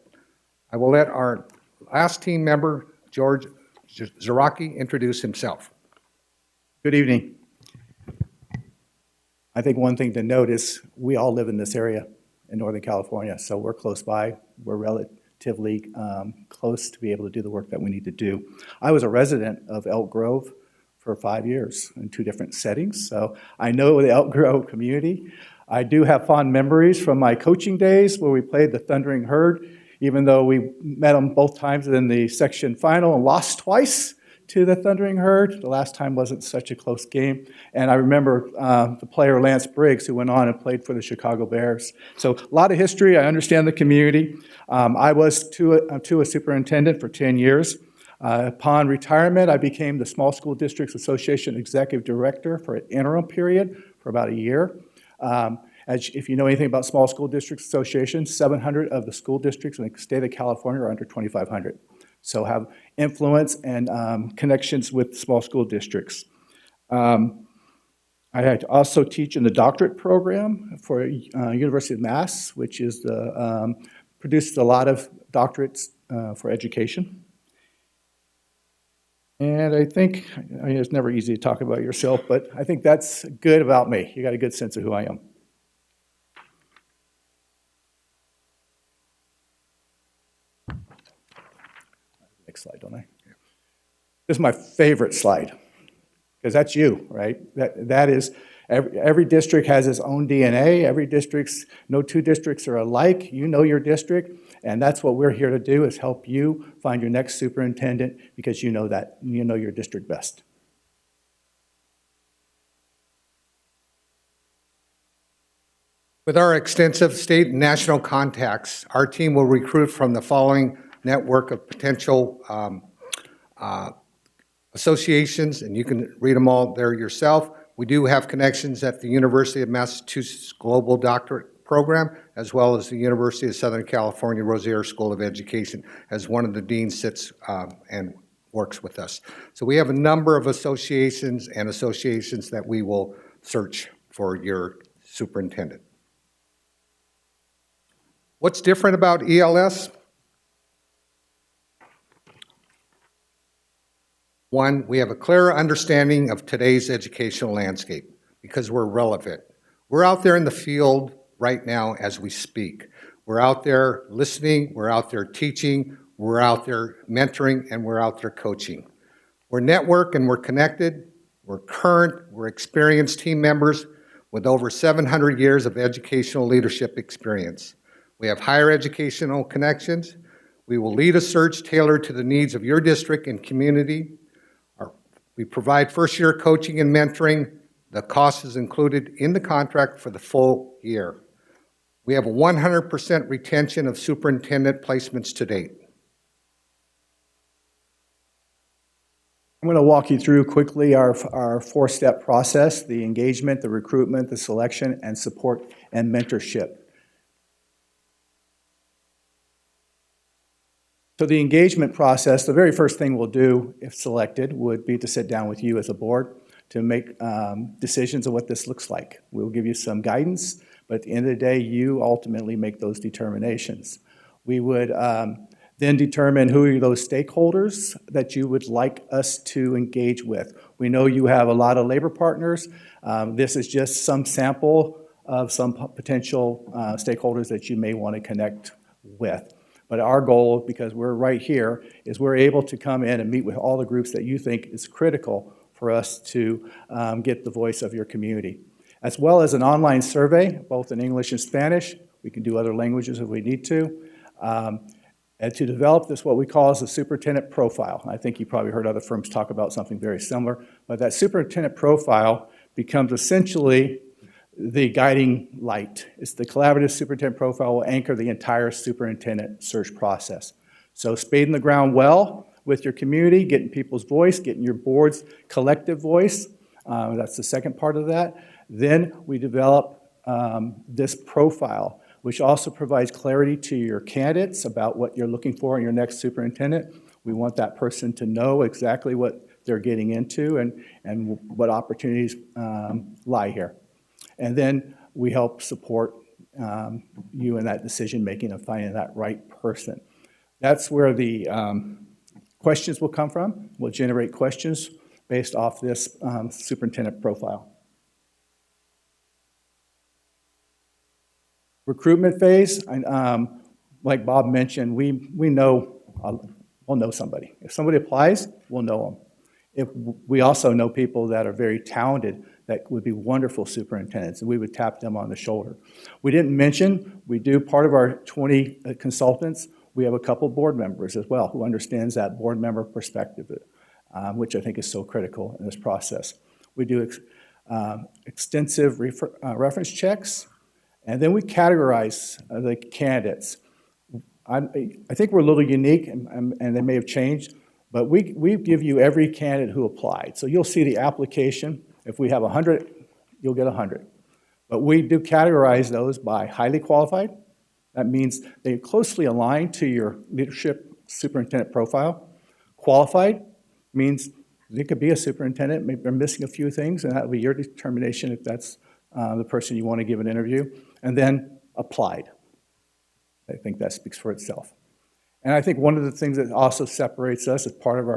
I will let our last team member, George Zaraki, introduce himself. Good evening. I think one thing to note is we all live in this area in Northern California, so we're close by. We're relatively close to be able to do the work that we need to do. I was a resident of Elk Grove for 5 years in 2 different settings, so I know the Elk Grove community. I do have fond memories from my coaching days where we played the Thundering Herd, even though we met them both times in the section final and lost twice to the Thundering Herd. The last time wasn't such a close game. And I remember the player Lance Briggs, who went on and played for the Chicago Bears. So a lot of history. I understand the community. I was a superintendent for 10 years. Upon retirement, I became the Small School Districts Association Executive Director for an interim period for about a year. If you know anything about Small School Districts Association, 700 of the school districts in the state of California are under 2,500. So have influence and connections with small school districts. I also teach in the doctorate program for University of Mass, which is produces a lot of doctorates for education. And I think, it's never easy to talk about yourself, but I think that's good about me. You got a good sense of who I am. Next slide, don't I? This is my favorite slide, because that's you, right? That is, every district has its own DNA. No 2 districts are alike. You know your district, and that's what we're here to do, is help you find your next superintendent, because you know your district best. With our extensive state and national contacts, our team will recruit from the following network of potential associations, and you can read them all there yourself. We do have connections at the University of Massachusetts Global Doctorate Program, as well as the University of Southern California Rozier School of Education, as one of the deans sits and works with us. So we have a number of associations that we will search for your superintendent. What's different about ELS? One, we have a clearer understanding of today's educational landscape because we're relevant. We're out there in the field right now as we speak. We're out there listening, we're out there teaching, we're out there mentoring, and we're out there coaching. We're networked and we're connected. We're current, we're experienced team members with over 700 years of educational leadership experience. We have higher educational connections. We will lead a search tailored to the needs of your district and community. We provide first-year coaching and mentoring. The cost is included in the contract for the full year. We have a 100% retention of superintendent placements to date. I'm going to walk you through quickly our 4-step process: the engagement, the recruitment, the selection, and support and mentorship. So the engagement process, the very first thing we'll do, if selected, would be to sit down with you as a board to make decisions of what this looks like. We'll give you some guidance, but at the end of the day, you ultimately make those determinations. We would then determine who are those stakeholders that you would like us to engage with. We know you have a lot of labor partners. This is just some sample of some potential stakeholders that you may want to connect with. But our goal, because we're right here, is we're able to come in and meet with all the groups that you think is critical for us to get the voice of your community. As well as an online survey, both in English and Spanish. We can do other languages if we need to. And to develop this, what we call is a superintendent profile. I think you probably heard other firms talk about something very similar, but that superintendent profile becomes essentially the guiding light. It's the collaborative superintendent profile will anchor the entire superintendent search process. So spading the ground well with your community, getting people's voice, getting your board's collective voice. That's the second part of that. Then we develop this profile, which also provides clarity to your candidates about what you're looking for in your next superintendent. We want that person to know exactly what they're getting into and what opportunities lie here. And then we help support you in that decision-making of finding that right person. That's where the questions will come from. We'll generate questions based off this superintendent profile. Recruitment phase, like Bob mentioned, we'll know somebody. If somebody applies, we'll know them. If we also know people that are very talented that would be wonderful superintendents, and we would tap them on the shoulder. We didn't mention, we do part of our 20 consultants, we have a couple board members as well who understands that board member perspective, which I think is so critical in this process. We do extensive reference checks, and then we categorize the candidates. I think we're a little unique, and they may have changed, but we give you every candidate who applied. So you'll see the application. If we have 100, you'll get 100. But we do categorize those by highly qualified. That means they closely align to your leadership superintendent profile. Qualified means they could be a superintendent, maybe they're missing a few things, and that will be your determination if that's the person you want to give an interview. And then applied. I think that speaks for itself. And I think one of the things that also separates us as part of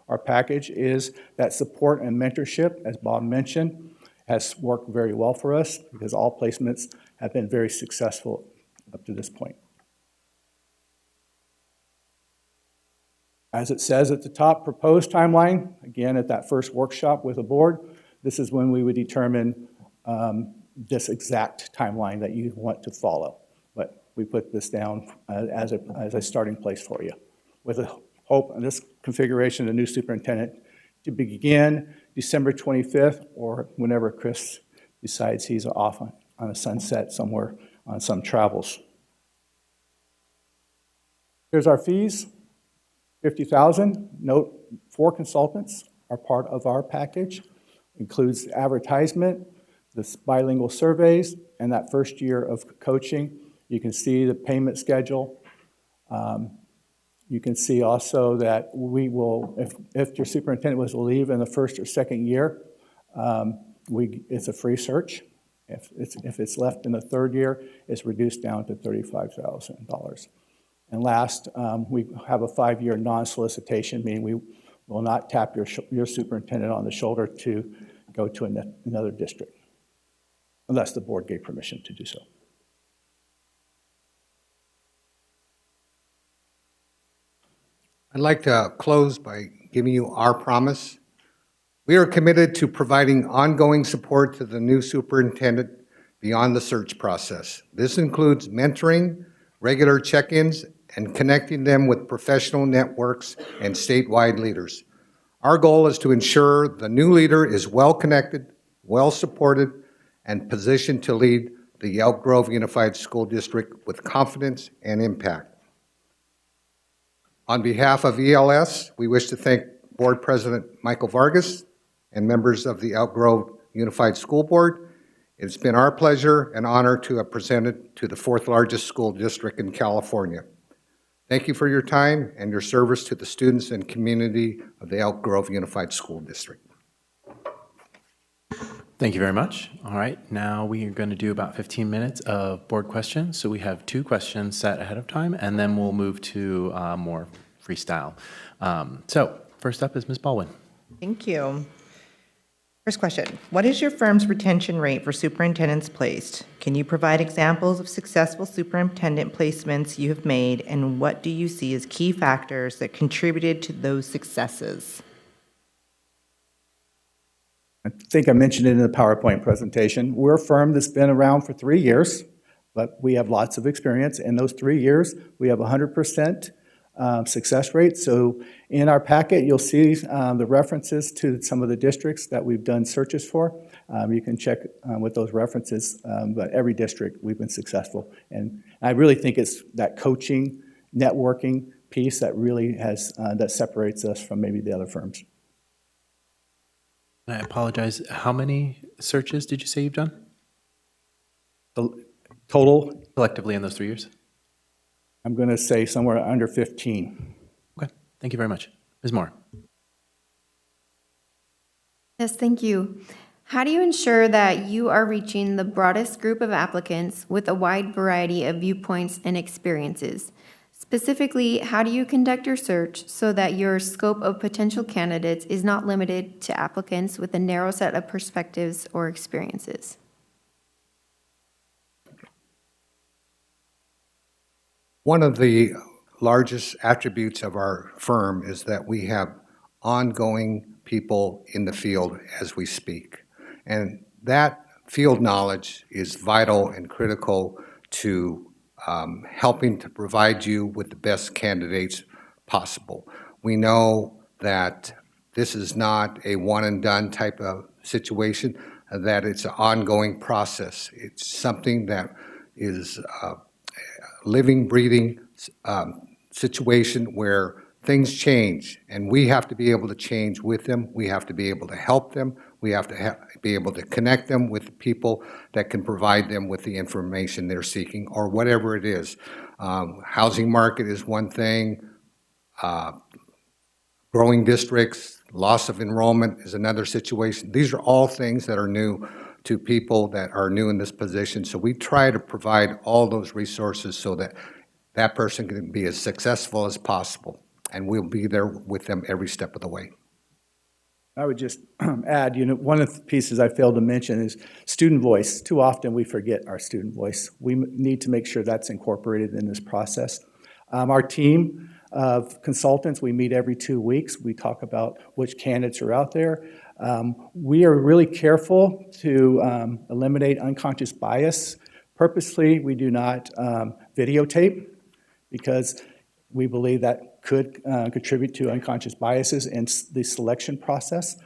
our package is that support and mentorship, as Bob mentioned, has worked very well for us because all placements have been very successful up to this point. As it says at the top, proposed timeline, again, at that first workshop with the board, this is when we would determine this exact timeline that you want to follow. But we put this down as a starting place for you with a hope in this configuration of the new superintendent to begin December 25th or whenever Chris decides he's off on a sunset somewhere on some travels. Here's our fees, $50,000. Note, 4 consultants are part of our package. Includes advertisement, the bilingual surveys, and that first year of coaching. You can see the payment schedule. You can see also that we will, if your superintendent was to leave in the first or second year, it's a free search. If it's left in the third year, it's reduced down to $35,000. And last, we have a 5-year non-solicitation, meaning we will not tap your superintendent on the shoulder to go to another district, unless the board gave permission to do so. I'd like to close by giving you our promise. We are committed to providing ongoing support to the new superintendent beyond the search process. This includes mentoring, regular check-ins, and connecting them with professional networks and statewide leaders. Our goal is to ensure the new leader is well-connected, well-supported, and positioned to lead the Elk Grove Unified School District with confidence and impact. On behalf of ELS, we wish to thank Board President Michael Vargas and members of the Elk Grove Unified School Board. It's been our pleasure and honor to have presented to the 4th largest school district in California. Thank you for your time and your service to the students and community of the Elk Grove Unified School District. Thank you very much. All right, now we are going to do about 15 minutes of board questions. So we have 2 questions set ahead of time, and then we'll move to more freestyle. So first up is Ms. Baldwin. Thank you. First question, what is your firm's retention rate for superintendents placed? Can you provide examples of successful superintendent placements you have made, and what do you see as key factors that contributed to those successes? I think I mentioned it in the PowerPoint presentation. We're a firm that's been around for 3 years, but we have lots of experience. In those 3 years, we have 100% success rate. So in our packet, you'll see the references to some of the districts that we've done searches for. You can check with those references, but every district we've been successful. And I really think it's that coaching, networking piece that really has, that separates us from maybe the other firms. I apologize. How many searches did you say you've done? The total? Collectively in those 3 years? I'm going to say somewhere under 15. Okay. Thank you very much. Ms. Moore. Yes, thank you. How do you ensure that you are reaching the broadest group of applicants with a wide variety of viewpoints and experiences? Specifically, how do you conduct your search so that your scope of potential candidates is not limited to applicants with a narrow set of perspectives or experiences? One of the largest attributes of our firm is that we have ongoing people in the field as we speak. And that field knowledge is vital and critical to helping to provide you with the best candidates possible. We know that this is not a one and done type of situation, that it's an ongoing process. It's something that is a living, breathing situation where things change, and we have to be able to change with them. We have to be able to help them. We have to be able to connect them with people that can provide them with the information they're seeking, or whatever it is. Housing market is one thing. Growing districts, loss of enrollment is another situation. These are all things that are new to people that are new in this position. So we try to provide all those resources so that that person can be as successful as possible. And we'll be there with them every step of the way. I would just add, one of the pieces I failed to mention is student voice. Too often we forget our student voice. We need to make sure that's incorporated in this process. Our team of consultants, we meet every 2 weeks. We talk about which candidates are out there. We are really careful to eliminate unconscious bias. Purposely, we do not videotape because we believe that could contribute to unconscious biases in the selection process.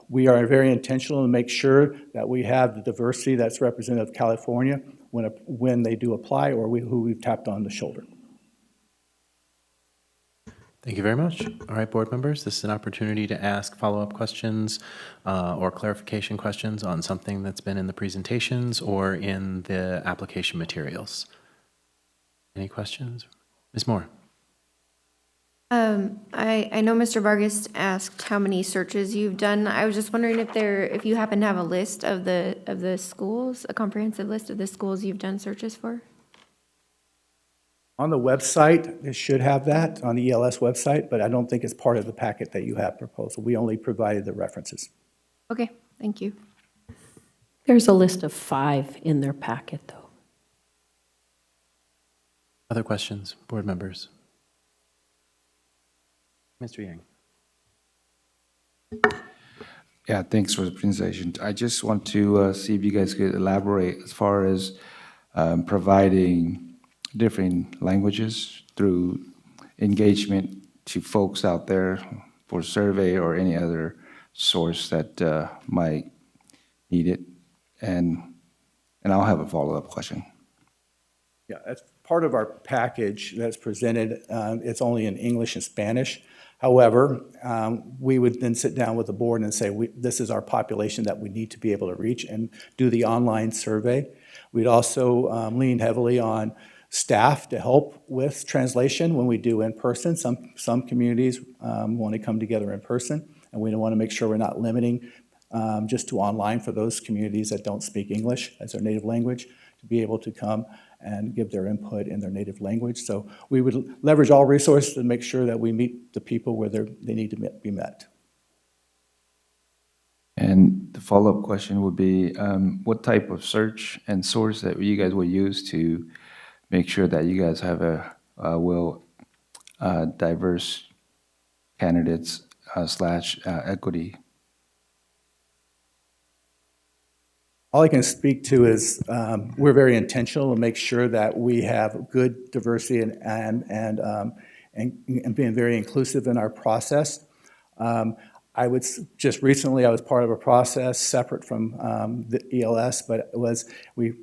We are very intentional to make sure that we have the diversity that's representative of California when they do apply, or who we've tapped on the shoulder. Thank you very much. All right, board members, this is an opportunity to ask follow-up questions or clarification questions on something that's been in the presentations or in the application materials. Any questions? Ms. Moore. I know Mr. Vargas asked how many searches you've done. I was just wondering if you happen to have a list of the schools, a comprehensive list of the schools you've done searches for. On the website, it should have that on the ELS website, but I don't think it's part of the packet that you have proposal. We only provided the references. Okay, thank you. There's a list of 5 in their packet, though. Other questions, board members? Mr. Yang. Yeah, thanks for the presentation. I just want to see if you guys could elaborate as far as providing different languages through engagement to folks out there for survey or any other source that might need it. And I'll have a follow-up question. Yeah, that's part of our package that's presented. It's only in English and Spanish. However, we would then sit down with the board and say, this is our population that we need to be able to reach, and do the online survey. We'd also lean heavily on staff to help with translation when we do in person. Some communities want to come together in person, and we want to make sure we're not limiting just to online for those communities that don't speak English as their native language to be able to come and give their input in their native language. So we would leverage all resources to make sure that we meet the people where they need to be met. And the follow-up question would be, what type of search and source that you guys will use to make sure that you guys have a diverse candidates / equity? All I can speak to is we're very intentional to make sure that we have good diversity and being very inclusive in our process. I was part of a process separate from the ELS, but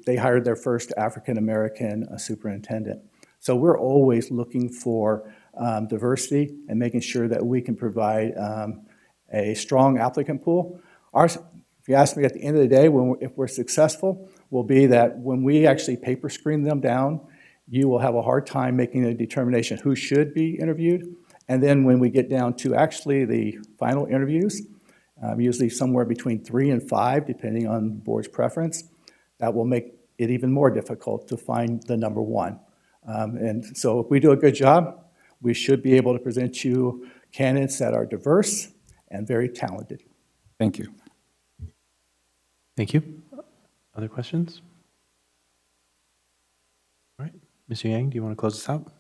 they hired their first African American superintendent. So we're always looking for diversity and making sure that we can provide a strong applicant pool. If you ask me at the end of the day, if we're successful, will be that when we actually paper screen them down, you will have a hard time making a determination who should be interviewed. And then when we get down to actually the final interviews, usually somewhere between 3 and 5, depending on the board's preference. That will make it even more difficult to find the number one. And so if we do a good job, we should be able to present you candidates that are diverse and very talented. Thank you. Thank you. Other questions? All right. Mr. Yang, do you want to close this out?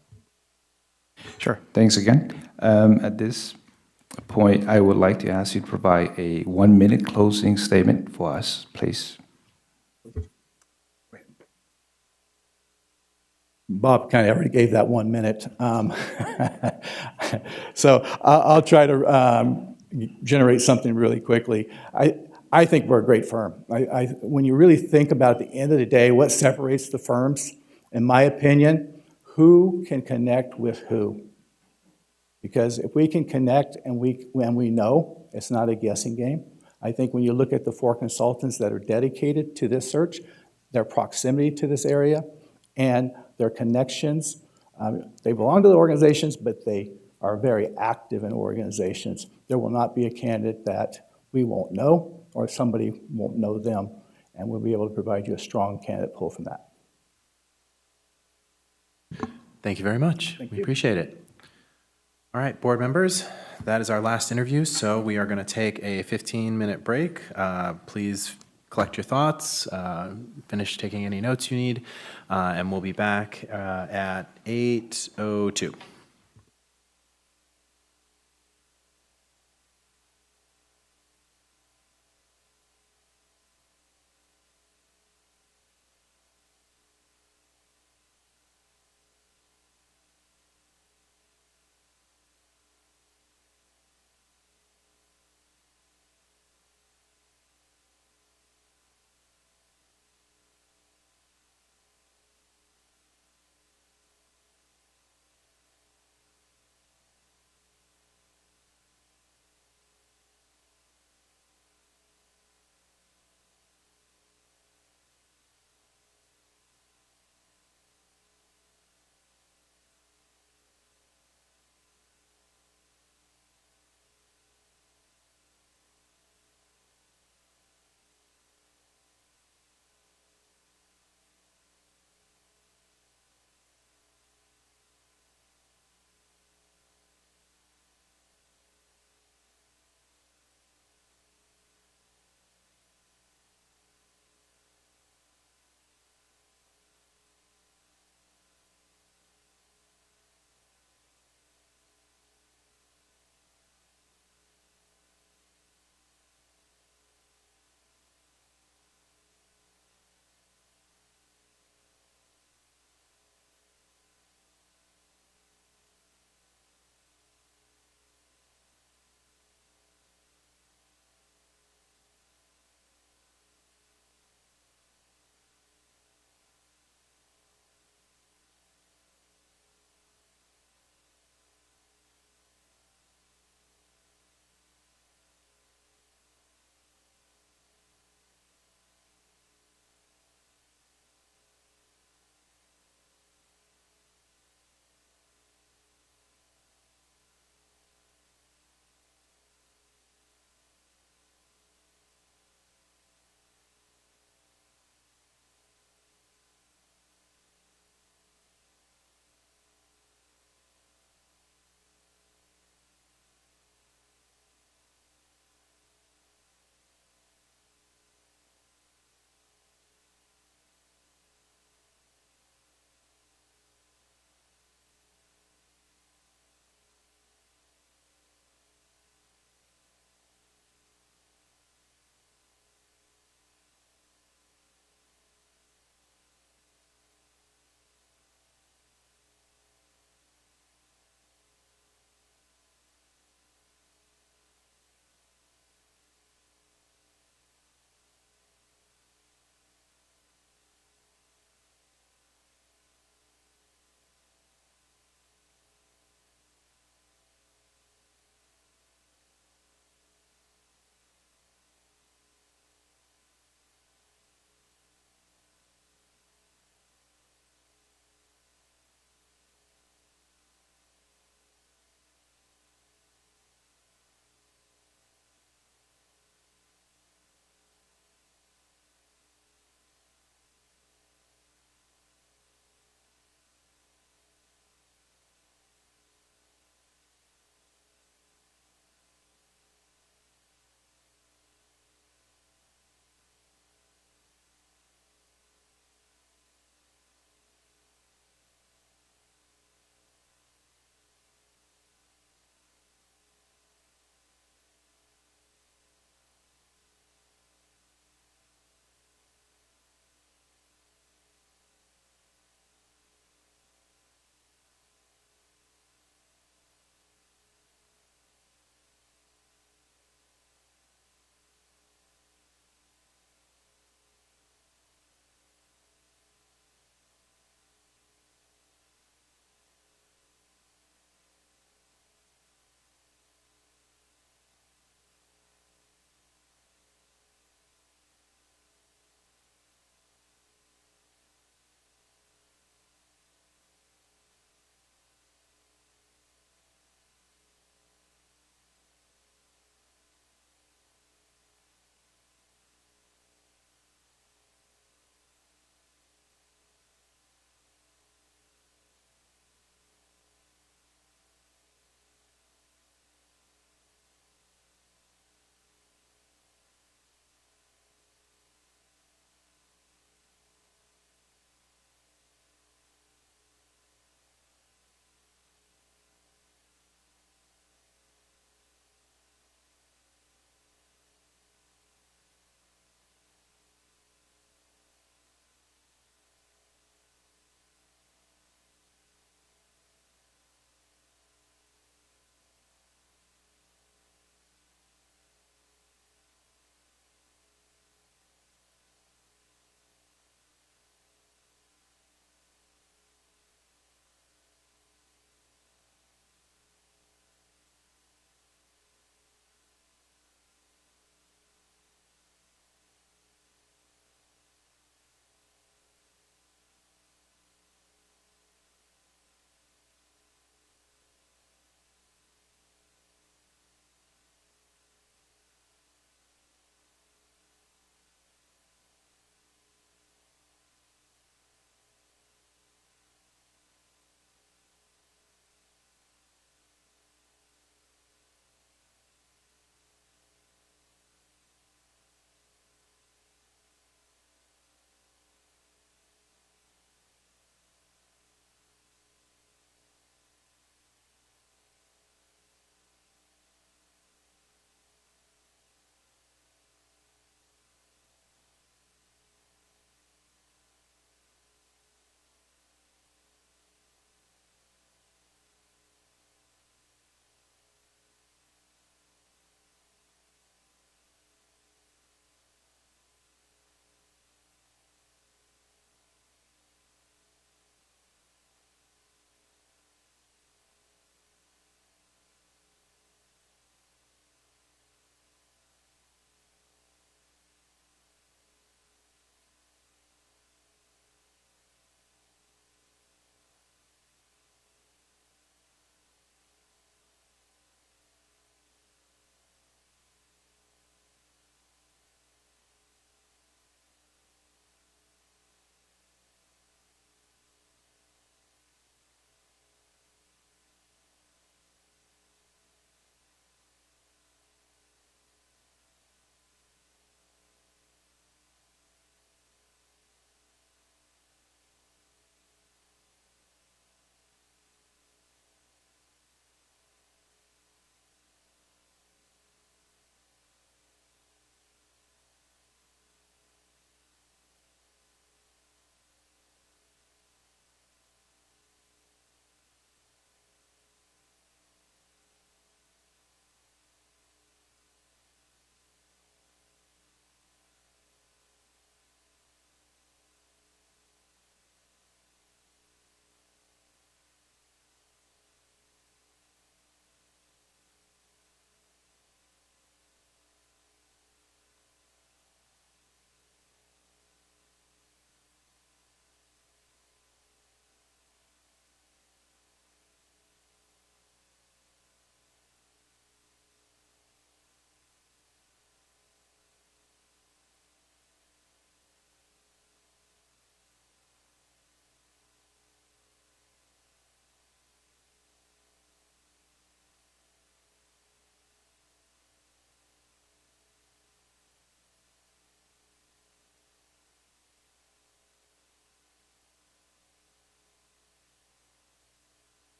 Sure. Thanks again. At this point, I would like to ask you to provide a 1-minute closing statement for us, please. Bob kind of already gave that 1 minute. So I'll try to generate something really quickly. I think we're a great firm. When you really think about at the end of the day, what separates the firms, in my opinion, who can connect with who? Because if we can connect and we know, it's not a guessing game. I think when you look at the 4 consultants that are dedicated to this search, their proximity to this area, and their connections, they belong to the organizations, but they are very active in organizations. There will not be a candidate that we won't know or somebody won't know them, and we'll be able to provide you a strong candidate pool from that. Thank you very much. We appreciate it. All right, board members, that is our last interview, so we are going to take a 15-minute break. Please collect your thoughts, finish taking any notes you need, and we'll be back at 8:02.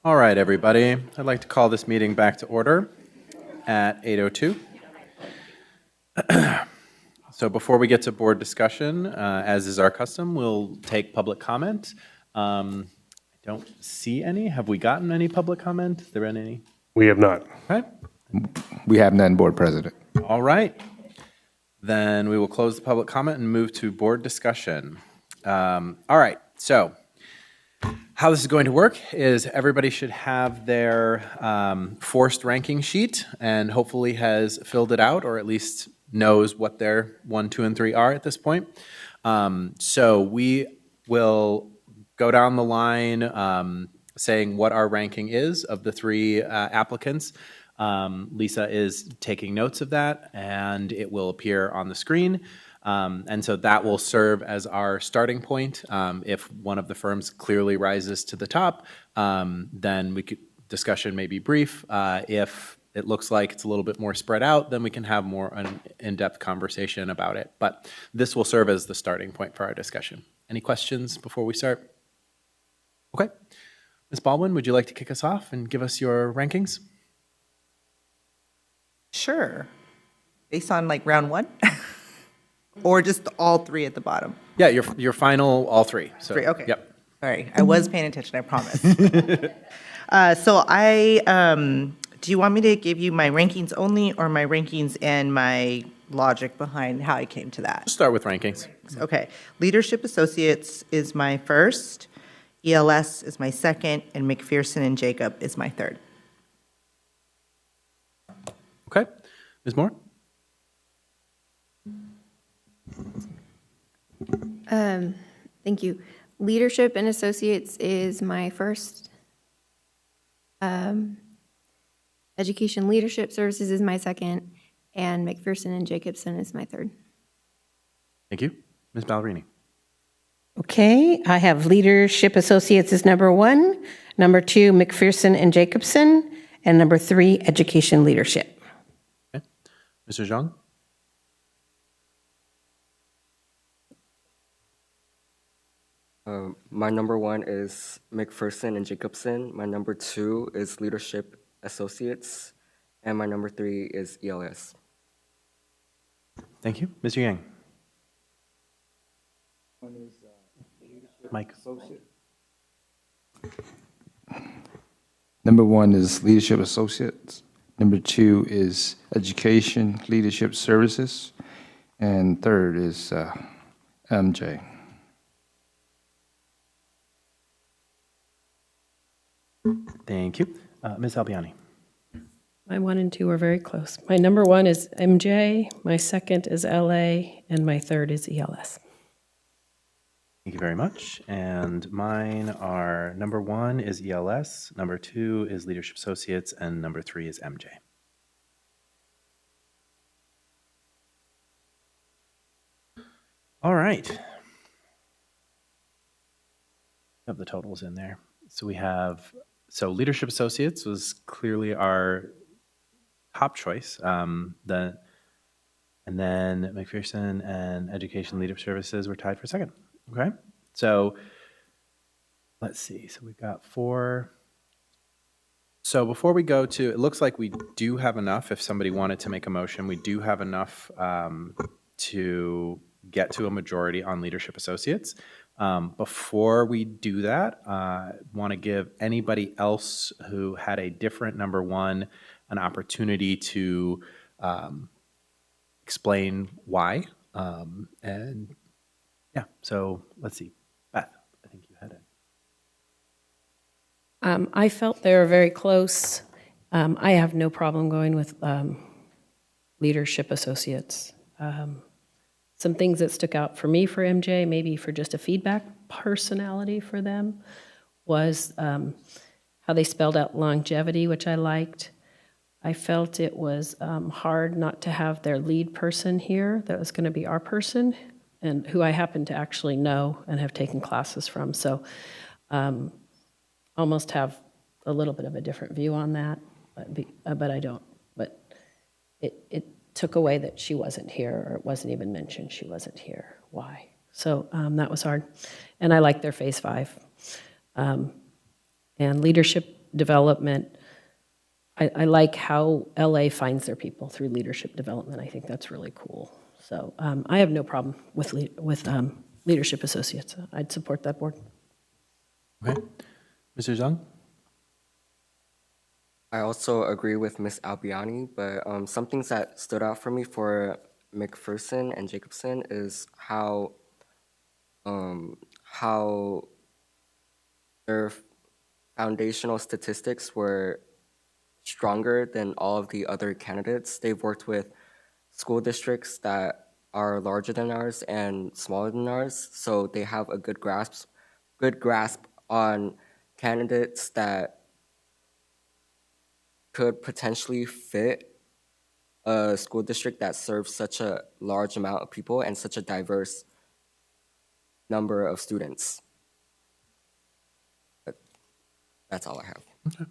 All right, everybody. I'd like to call this meeting back to order at 8:02. So before we get to board discussion, as is our custom, we'll take public comment. I don't see any. Have we gotten any public comment? Is there any? We have not. Okay. We have none, Board President. All right. Then we will close the public comment and move to board discussion. All right. So how this is going to work is everybody should have their forced ranking sheet and hopefully has filled it out or at least knows what their 1, 2, and 3 are at this point. So we will go down the line saying what our ranking is of the 3 applicants. Lisa is taking notes of that, and it will appear on the screen. And so that will serve as our starting point. If one of the firms clearly rises to the top, then discussion may be brief. If it looks like it's a little bit more spread out, then we can have more an in-depth conversation about it. But this will serve as the starting point for our discussion. Any questions before we start? Okay. Ms. Baldwin, would you like to kick us off and give us your rankings? Sure. Based on like round 1? Or just all 3 at the bottom? Yeah, your final, all 3. So, 3, okay. Yep. All right, I was paying attention, I promise. Do you want me to give you my rankings only or my rankings and my logic behind how I came to that? We'll start with rankings. Okay. Leadership Associates is my first, ELS is my second, and McPherson and Jacob is my third. Okay. Ms. Moore? Thank you. Leadership and Associates is my first. Education Leadership Services is my second, and McPherson and Jacobson is my third. Thank you. Ms. Ballerini? Okay, I have Leadership Associates as number 1, number 2, McPherson and Jacobson, and number 3, Education Leadership. Okay. Mr. Zhang? My number 1 is McPherson and Jacobson. My number 2 is Leadership Associates. And my number 3 is ELS. Thank you. Mr. Yang? Mike? Number 1 is Leadership Associates. Number 2 is Education Leadership Services. And third is MJ. Thank you. Ms. Albiani? My 1 and 2 are very close. My number 1 is MJ, my second is LA, and my third is ELS. Thank you very much. And mine are number 1 is ELS, number 2 is Leadership Associates, and number 3 is MJ. All right. Have the totals in there. So we have, Leadership Associates was clearly our top choice. And then McPherson and Education Leadership Services were tied for second. Okay, so let's see. So we've got 4. So before we go to, it looks like we do have enough. If somebody wanted to make a motion, we do have enough to get to a majority on Leadership Associates. Before we do that, I want to give anybody else who had a different number 1 an opportunity to explain why. And yeah, so let's see. Beth, I think you had it. I felt they were very close. I have no problem going with Leadership Associates. Some things that stuck out for me for MJ, maybe for just a feedback personality for them, was how they spelled out longevity, which I liked. I felt it was hard not to have their lead person here. That was going to be our person, and who I happen to actually know and have taken classes from. So almost have a little bit of a different view on that, but I don't. But it took away that she wasn't here, or it wasn't even mentioned she wasn't here. Why? So that was hard. And I like their phase 5. And Leadership development, I like how LA finds their people through leadership development. I think that's really cool. So I have no problem with Leadership Associates. I'd support that board. Okay. Mr. Zhang? I also agree with Ms. Albiani, but some things that stood out for me for McPherson and Jacobson is how their foundational statistics were stronger than all of the other candidates. They've worked with school districts that are larger than ours and smaller than ours, so they have a good grasp on candidates that could potentially fit a school district that serves such a large amount of people and such a diverse number of students. But that's all I have. Okay.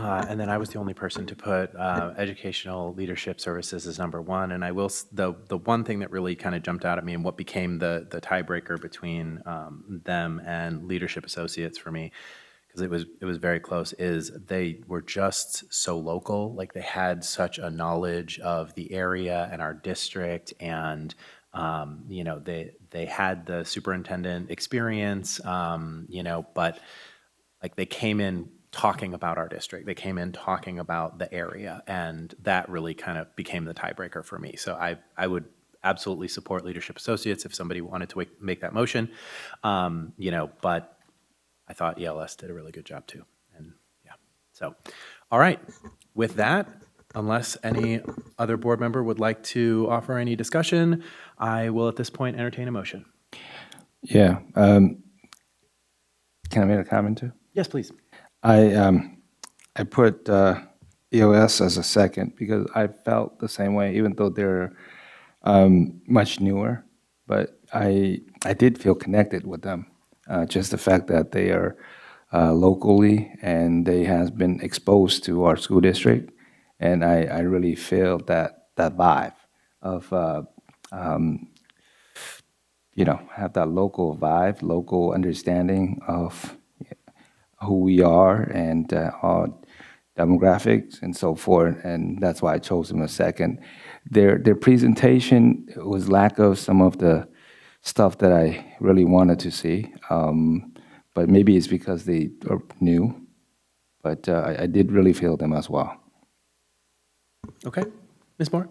And then I was the only person to put educational leadership services as number one. And I will, the one thing that really kind of jumped out at me and what became the tiebreaker between them and Leadership Associates for me, because it was very close, is they were just so local. Like they had such a knowledge of the area and our district, and you know, they had the superintendent experience, you know, but like they came in talking about our district. They came in talking about the area, and that really kind of became the tiebreaker for me. So I would absolutely support Leadership Associates if somebody wanted to make that motion, you know, but I thought ELS did a really good job too. And yeah, so, all right. With that, unless any other board member would like to offer any discussion, I will at this point entertain a motion. Yeah. Can I make a comment too? Yes, please. I put EOS as a second because I felt the same way, even though they're much newer. But I did feel connected with them. Just the fact that they are locally and they has been exposed to our school district, and I really feel that vibe of you know, have that local vibe, local understanding of who we are and our demographics and so forth, and that's why I chose them a second. Their presentation was lack of some of the stuff that I really wanted to see, but maybe it's because they are new, but I did really feel them as well. Okay. Ms. Moore?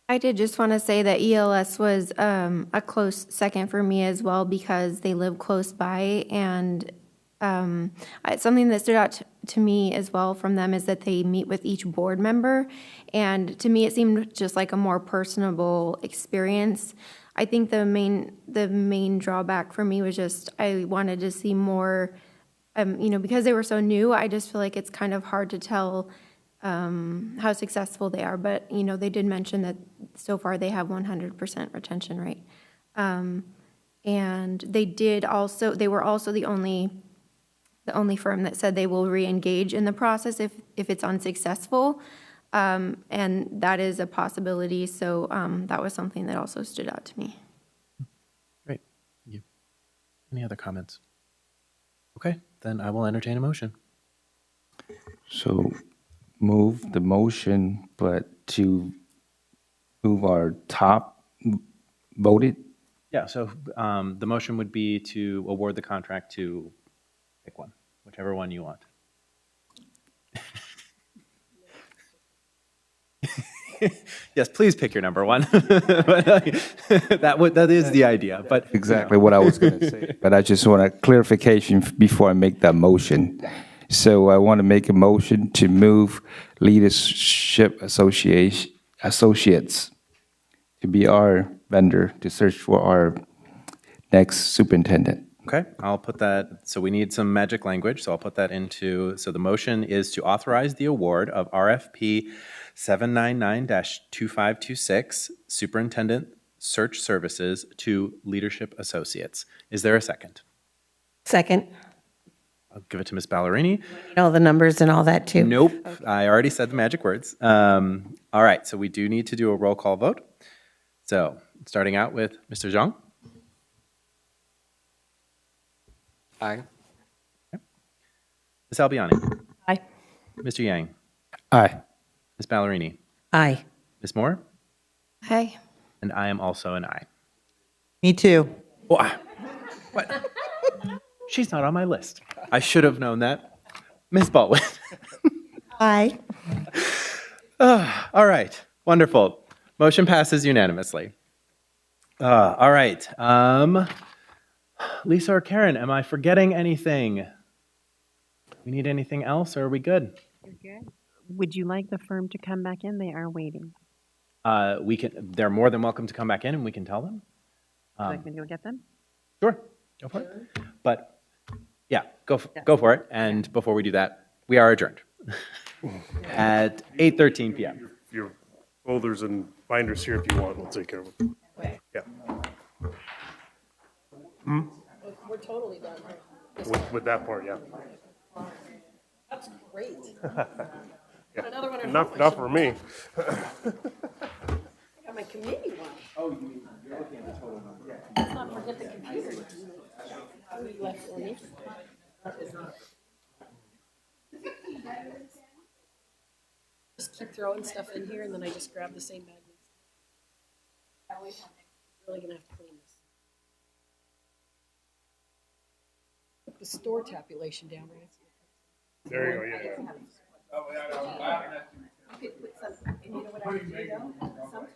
I did just want to say that ELS was a close second for me as well because they live close by, and something that stood out to me as well from them is that they meet with each board member, and to me it seemed just like a more personable experience. I think the main drawback for me was just I wanted to see more, you know, because they were so new, I just feel like it's kind of hard to tell how successful they are. But, you know, they did mention that so far they have 100% retention rate. And they were also the only firm that said they will re-engage in the process if it's unsuccessful. And that is a possibility. So that was something that also stood out to me. Great. Thank you. Any other comments? Okay, then I will entertain a motion. So move the motion, but to move our top voted? Yeah, so the motion would be to award the contract to pick one, whichever one you want. Yes, please pick your number one. That is the idea. But exactly what I was going to say. But I just want a clarification before I make that motion. So I want to make a motion to move Leadership Associates to be our vendor to search for our next superintendent. Okay, I'll put that, so we need some magic language, so I'll put that into, so the motion is to authorize the award of RFP 799-2526, Superintendent Search Services to Leadership Associates. Is there a second? Second. I'll give it to Ms. Ballerini. All the numbers and all that too? Nope, okay. I already said the magic words. All right, so we do need to do a roll call vote. So, starting out with Mr. Zhang. Aye. Okay. Ms. Albiani? Aye. Mr. Yang? Aye. Ms. Ballerini? Aye. Ms. Moore? Aye. And I am also an aye. Me too. What? She's not on my list. I should have known that. Ms. Baldwin? Aye. All right, wonderful. Motion passes unanimously. All right. Lisa or Karen, am I forgetting anything? We need anything else, or are we good? You're good. Would you like the firm to come back in? They are waiting. They're more than welcome to come back in, and we can tell them. Would you like me to go get them? Sure, go for it. But yeah, go for it. And before we do that, we are adjourned at 8:13 p.m. Your folders and binders here if you want, we'll take care of them. Yeah. We're totally done. With that part, yeah. That's great. Yeah. Another one at Enough, home. enough for me. I got my committee one. Oh, you're looking at the total number. Let's not forget the computer. You left for me. Just keep throwing stuff in here, and then I just grab the same bag. Really gonna have to clean this. Put the store tabulation down, right? There you go, yeah. You know what I would do though? Sometimes